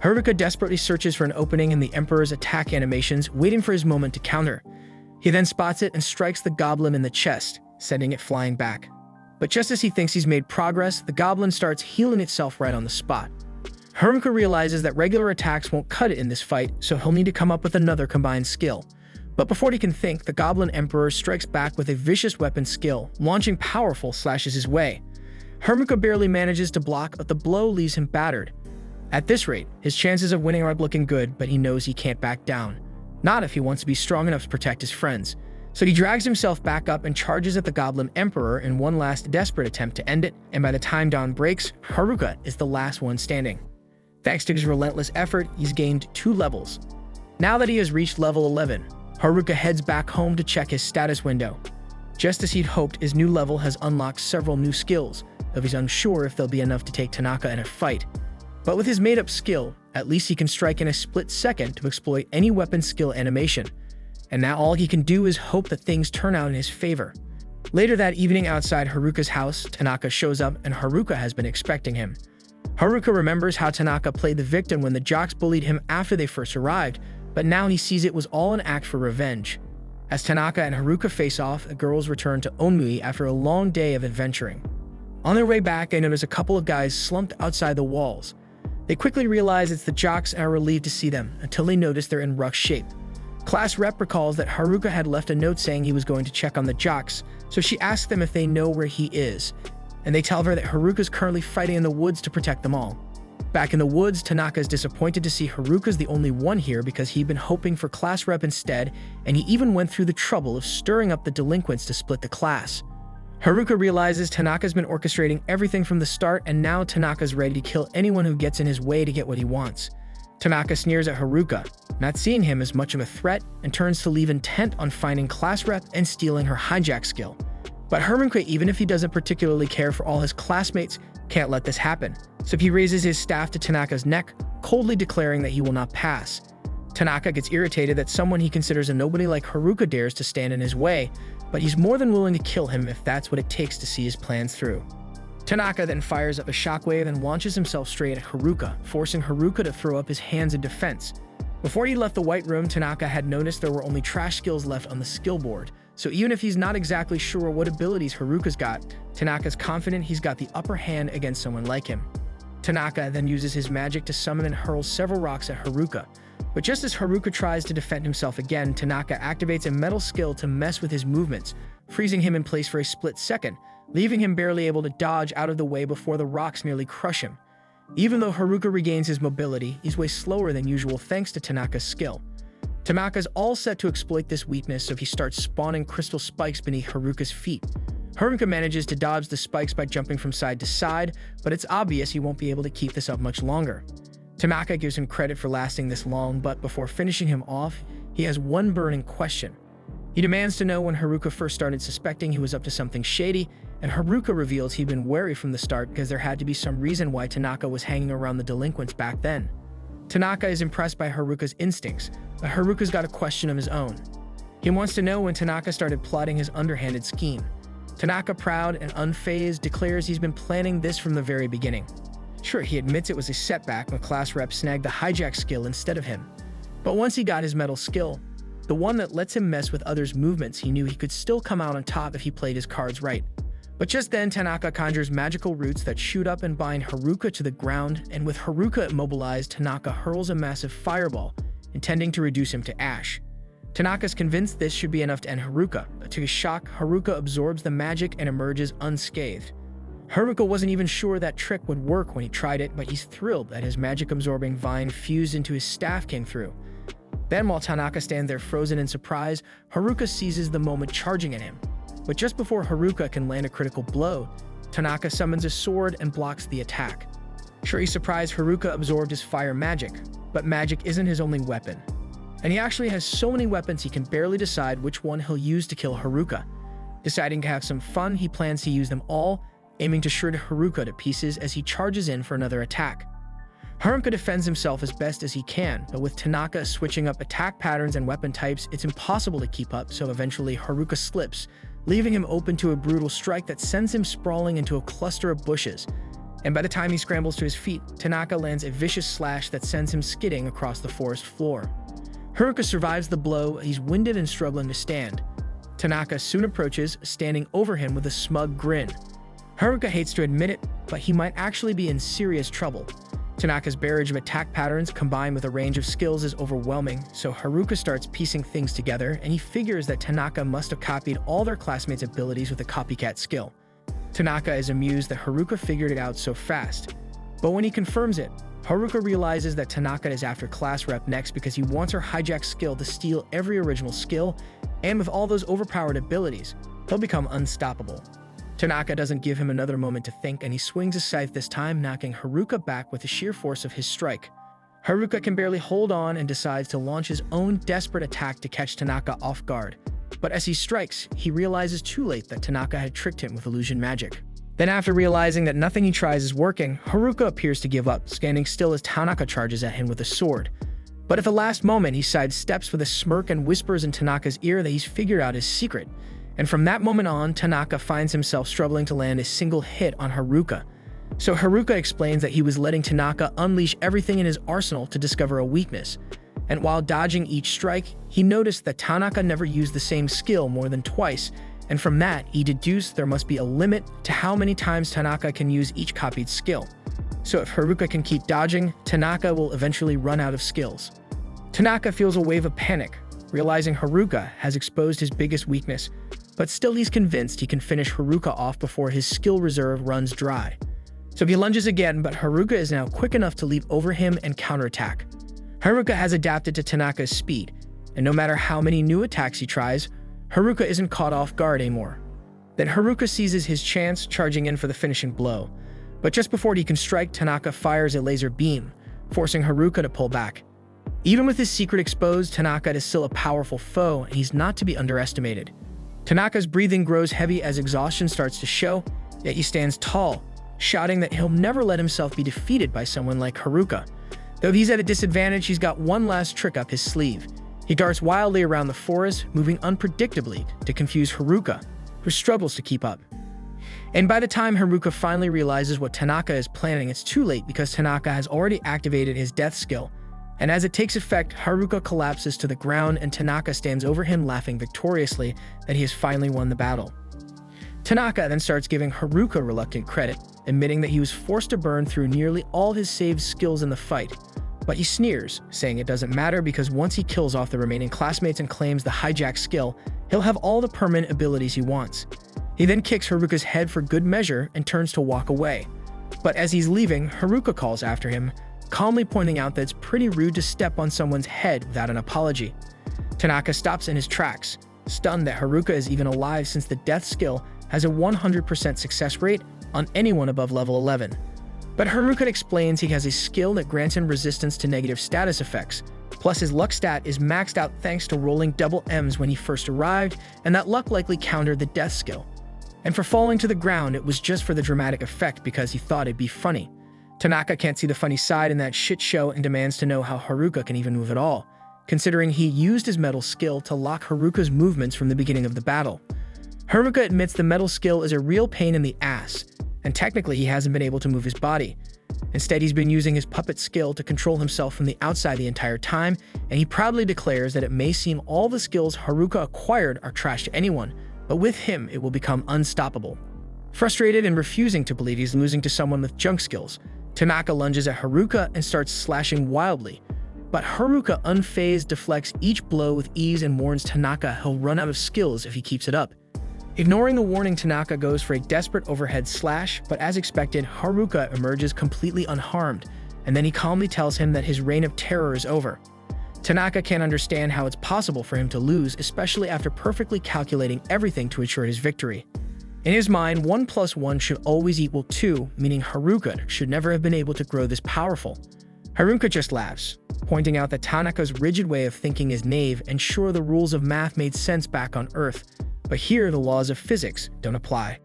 Haruka desperately searches for an opening in the Emperor's attack animations, waiting for his moment to counter. He then spots it and strikes the Goblin in the chest, sending it flying back. But just as he thinks he's made progress, the Goblin starts healing itself right on the spot. Haruka realizes that regular attacks won't cut it in this fight, so he'll need to come up with another combined skill. But before he can think, the Goblin Emperor strikes back with a vicious weapon skill, launching powerful slashes his way. Haruka barely manages to block, but the blow leaves him battered. At this rate, his chances of winning aren't looking good, but he knows he can't back down. Not if he wants to be strong enough to protect his friends. So he drags himself back up and charges at the Goblin Emperor in one last desperate attempt to end it, and by the time dawn breaks, Haruka is the last one standing. Thanks to his relentless effort, he's gained 2 levels. Now that he has reached level 11, Haruka heads back home to check his status window. Just as he'd hoped, his new level has unlocked several new skills, though he's unsure if they'll be enough to take Tanaka in a fight. But with his made-up skill, at least he can strike in a split second to exploit any weapon skill animation. And now all he can do is hope that things turn out in his favor. Later that evening outside Haruka's house, Tanaka shows up and Haruka has been expecting him. Haruka remembers how Tanaka played the victim when the jocks bullied him after they first arrived, but now he sees it was all an act for revenge. As Tanaka and Haruka face off, the girls return to Onmui after a long day of adventuring. On their way back, they notice a couple of guys slumped outside the walls. They quickly realize it's the jocks and are relieved to see them, until they notice they're in rough shape. Class rep recalls that Haruka had left a note saying he was going to check on the jocks, so she asks them if they know where he is, and they tell her that Haruka's currently fighting in the woods to protect them all. Back in the woods, Tanaka is disappointed to see Haruka's the only one here because he'd been hoping for class rep instead, and he even went through the trouble of stirring up the delinquents to split the class. Haruka realizes Tanaka's been orchestrating everything from the start, and now Tanaka's ready to kill anyone who gets in his way to get what he wants. Tanaka sneers at Haruka, not seeing him as much of a threat, and turns to leave intent on finding class rep and stealing her hijack skill. But Haruka, even if he doesn't particularly care for all his classmates, can't let this happen, so he raises his staff to Tanaka's neck, coldly declaring that he will not pass. Tanaka gets irritated that someone he considers a nobody like Haruka dares to stand in his way, but he's more than willing to kill him if that's what it takes to see his plans through. Tanaka then fires up a shockwave and launches himself straight at Haruka, forcing Haruka to throw up his hands in defense. Before he left the White Room, Tanaka had noticed there were only trash skills left on the skill board, so even if he's not exactly sure what abilities Haruka's got, Tanaka's confident he's got the upper hand against someone like him. Tanaka then uses his magic to summon and hurl several rocks at Haruka, but just as Haruka tries to defend himself again, Tanaka activates a metal skill to mess with his movements, freezing him in place for a split second, leaving him barely able to dodge out of the way before the rocks nearly crush him. Even though Haruka regains his mobility, he's way slower than usual thanks to Tanaka's skill. Tanaka's all set to exploit this weakness, so he starts spawning crystal spikes beneath Haruka's feet. Haruka manages to dodge the spikes by jumping from side to side, but it's obvious he won't be able to keep this up much longer. Tanaka gives him credit for lasting this long, but before finishing him off, he has one burning question. He demands to know when Haruka first started suspecting he was up to something shady, and Haruka reveals he'd been wary from the start because there had to be some reason why Tanaka was hanging around the delinquents back then. Tanaka is impressed by Haruka's instincts, but Haruka's got a question of his own. He wants to know when Tanaka started plotting his underhanded scheme. Tanaka, proud and unfazed, declares he's been planning this from the very beginning. Sure, he admits it was a setback when class rep snagged the hijack skill instead of him. But once he got his metal skill, the one that lets him mess with others' movements, he knew he could still come out on top if he played his cards right. But just then, Tanaka conjures magical roots that shoot up and bind Haruka to the ground, and with Haruka immobilized, Tanaka hurls a massive fireball, intending to reduce him to ash. Tanaka's convinced this should be enough to end Haruka, but to his shock, Haruka absorbs the magic and emerges unscathed. Haruka wasn't even sure that trick would work when he tried it, but he's thrilled that his magic-absorbing vine fused into his staff came through. Then, while Tanaka stands there frozen in surprise, Haruka seizes the moment, charging at him. But just before Haruka can land a critical blow, Tanaka summons a sword and blocks the attack. Sure, he's surprised Haruka absorbed his fire magic, but magic isn't his only weapon. And he actually has so many weapons he can barely decide which one he'll use to kill Haruka. Deciding to have some fun, he plans to use them all, aiming to shred Haruka to pieces as he charges in for another attack. Haruka defends himself as best as he can, but with Tanaka switching up attack patterns and weapon types, it's impossible to keep up, so eventually Haruka slips, leaving him open to a brutal strike that sends him sprawling into a cluster of bushes. And by the time he scrambles to his feet, Tanaka lands a vicious slash that sends him skidding across the forest floor. Haruka survives the blow. He's winded and struggling to stand. Tanaka soon approaches, standing over him with a smug grin. Haruka hates to admit it, but he might actually be in serious trouble. Tanaka's barrage of attack patterns combined with a range of skills is overwhelming, so Haruka starts piecing things together, and he figures that Tanaka must have copied all their classmates' abilities with a copycat skill. Tanaka is amused that Haruka figured it out so fast. But when he confirms it, Haruka realizes that Tanaka is after class rep next because he wants her hijack skill to steal every original skill, and with all those overpowered abilities, he'll become unstoppable. Tanaka doesn't give him another moment to think, and he swings his scythe this time, knocking Haruka back with the sheer force of his strike. Haruka can barely hold on and decides to launch his own desperate attack to catch Tanaka off guard. But as he strikes, he realizes too late that Tanaka had tricked him with illusion magic. Then after realizing that nothing he tries is working, Haruka appears to give up, standing still as Tanaka charges at him with a sword. But at the last moment, he sidesteps with a smirk and whispers in Tanaka's ear that he's figured out his secret. And from that moment on, Tanaka finds himself struggling to land a single hit on Haruka. So Haruka explains that he was letting Tanaka unleash everything in his arsenal to discover a weakness. And while dodging each strike, he noticed that Tanaka never used the same skill more than twice, and from that, he deduced there must be a limit to how many times Tanaka can use each copied skill. So if Haruka can keep dodging, Tanaka will eventually run out of skills. Tanaka feels a wave of panic, realizing Haruka has exposed his biggest weakness, but still he's convinced he can finish Haruka off before his skill reserve runs dry. So he lunges again, but Haruka is now quick enough to leap over him and counterattack. Haruka has adapted to Tanaka's speed, and no matter how many new attacks he tries, Haruka isn't caught off guard anymore. Then Haruka seizes his chance, charging in for the finishing blow. But just before he can strike, Tanaka fires a laser beam, forcing Haruka to pull back. Even with his secret exposed, Tanaka is still a powerful foe, and he's not to be underestimated. Tanaka's breathing grows heavy as exhaustion starts to show, yet he stands tall, shouting that he'll never let himself be defeated by someone like Haruka. Though he's at a disadvantage, he's got one last trick up his sleeve. He darts wildly around the forest, moving unpredictably to confuse Haruka, who struggles to keep up. And by the time Haruka finally realizes what Tanaka is planning, it's too late because Tanaka has already activated his death skill. And as it takes effect, Haruka collapses to the ground and Tanaka stands over him, laughing victoriously that he has finally won the battle. Tanaka then starts giving Haruka reluctant credit, admitting that he was forced to burn through nearly all his saved skills in the fight. But he sneers, saying it doesn't matter because once he kills off the remaining classmates and claims the hijack skill, he'll have all the permanent abilities he wants. He then kicks Haruka's head for good measure and turns to walk away. But as he's leaving, Haruka calls after him, calmly pointing out that it's pretty rude to step on someone's head without an apology. Tanaka stops in his tracks, stunned that Haruka is even alive since the death skill has a 100% success rate on anyone above level 11. But Haruka explains he has a skill that grants him resistance to negative status effects. Plus, his luck stat is maxed out thanks to rolling double M's when he first arrived, and that luck likely countered the death skill. And for falling to the ground, it was just for the dramatic effect because he thought it'd be funny. Tanaka can't see the funny side in that shit show and demands to know how Haruka can even move at all, considering he used his metal skill to lock Haruka's movements from the beginning of the battle. Haruka admits the metal skill is a real pain in the ass, and technically he hasn't been able to move his body. Instead, he's been using his puppet skill to control himself from the outside the entire time, and he proudly declares that it may seem all the skills Haruka acquired are trash to anyone, but with him it will become unstoppable. Frustrated and refusing to believe he's losing to someone with junk skills, Tanaka lunges at Haruka and starts slashing wildly. But Haruka, unfazed, deflects each blow with ease and warns Tanaka he'll run out of skills if he keeps it up. Ignoring the warning, Tanaka goes for a desperate overhead slash, but as expected, Haruka emerges completely unharmed, and then he calmly tells him that his reign of terror is over. Tanaka can't understand how it's possible for him to lose, especially after perfectly calculating everything to ensure his victory. In his mind, 1 + 1 should always equal 2, meaning Haruka should never have been able to grow this powerful. Haruka just laughs, pointing out that Tanaka's rigid way of thinking is naive, and sure, the rules of math made sense back on Earth, but here the laws of physics don't apply.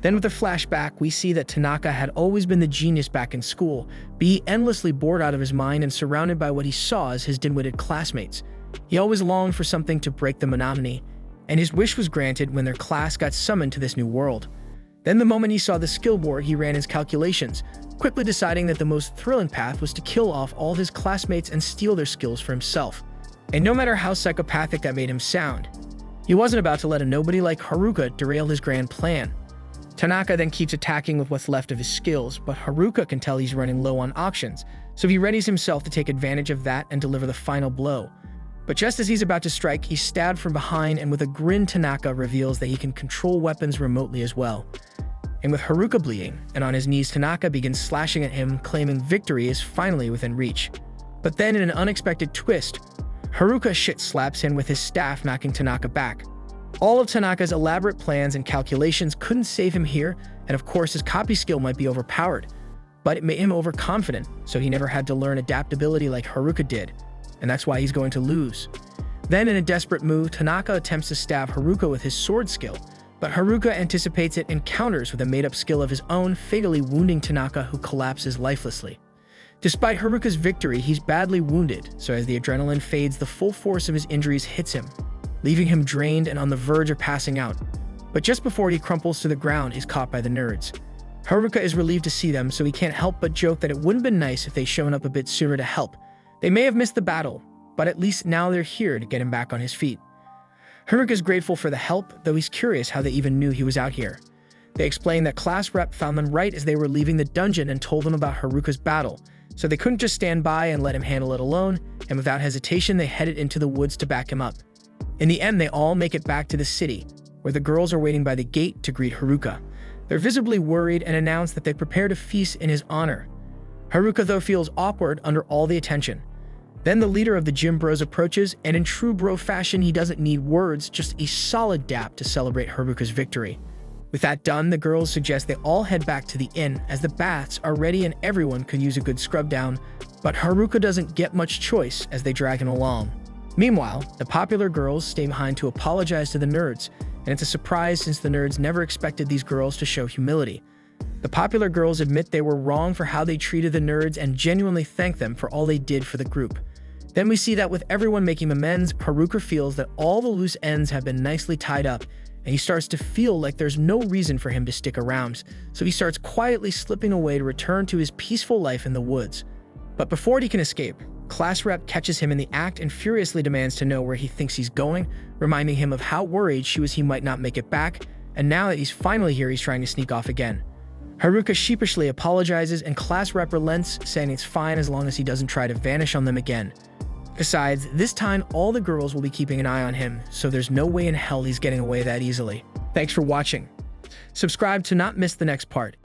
Then with a flashback, we see that Tanaka had always been the genius back in school, be endlessly bored out of his mind and surrounded by what he saw as his dim-witted classmates. He always longed for something to break the monotony, and his wish was granted when their class got summoned to this new world. Then the moment he saw the skill board, he ran his calculations, quickly deciding that the most thrilling path was to kill off all his classmates and steal their skills for himself. And no matter how psychopathic that made him sound, he wasn't about to let a nobody like Haruka derail his grand plan. Tanaka then keeps attacking with what's left of his skills, but Haruka can tell he's running low on options, so he readies himself to take advantage of that and deliver the final blow. But just as he's about to strike, he's stabbed from behind, and with a grin, Tanaka reveals that he can control weapons remotely as well. And with Haruka bleeding and on his knees, Tanaka begins slashing at him, claiming victory is finally within reach. But then in an unexpected twist, Haruka shit slaps him with his staff, knocking Tanaka back. All of Tanaka's elaborate plans and calculations couldn't save him here, and of course his copy skill might be overpowered, but it made him overconfident, so he never had to learn adaptability like Haruka did, and that's why he's going to lose. Then in a desperate move, Tanaka attempts to stab Haruka with his sword skill, but Haruka anticipates it and counters with a made-up skill of his own, fatally wounding Tanaka, who collapses lifelessly. Despite Haruka's victory, he's badly wounded, so as the adrenaline fades, the full force of his injuries hits him, leaving him drained and on the verge of passing out. But just before he crumples to the ground, he's caught by the nerds. Haruka is relieved to see them, so he can't help but joke that it wouldn't have been nice if they'd shown up a bit sooner to help. They may have missed the battle, but at least now they're here to get him back on his feet. Haruka's grateful for the help, though he's curious how they even knew he was out here. They explain that class rep found them right as they were leaving the dungeon and told them about Haruka's battle, so they couldn't just stand by and let him handle it alone, and without hesitation they headed into the woods to back him up. In the end, they all make it back to the city, where the girls are waiting by the gate to greet Haruka. They're visibly worried and announce that they prepared a feast in his honor. Haruka, though, feels awkward under all the attention. Then the leader of the gym bros approaches, and in true bro fashion, he doesn't need words, just a solid dap to celebrate Haruka's victory. With that done, the girls suggest they all head back to the inn, as the baths are ready and everyone could use a good scrub down, but Haruka doesn't get much choice as they drag him along. Meanwhile, the popular girls stay behind to apologize to the nerds, and it's a surprise since the nerds never expected these girls to show humility. The popular girls admit they were wrong for how they treated the nerds and genuinely thank them for all they did for the group. Then we see that with everyone making amends, Haruka feels that all the loose ends have been nicely tied up, and he starts to feel like there's no reason for him to stick around, so he starts quietly slipping away to return to his peaceful life in the woods. But before he can escape, Class Rep catches him in the act and furiously demands to know where he thinks he's going, reminding him of how worried she was he might not make it back, and now that he's finally here, he's trying to sneak off again. Haruka sheepishly apologizes, and Class Rep relents, saying it's fine as long as he doesn't try to vanish on them again. Besides, this time all the girls will be keeping an eye on him, so there's no way in hell he's getting away that easily. Thanks for watching. Subscribe to not miss the next part.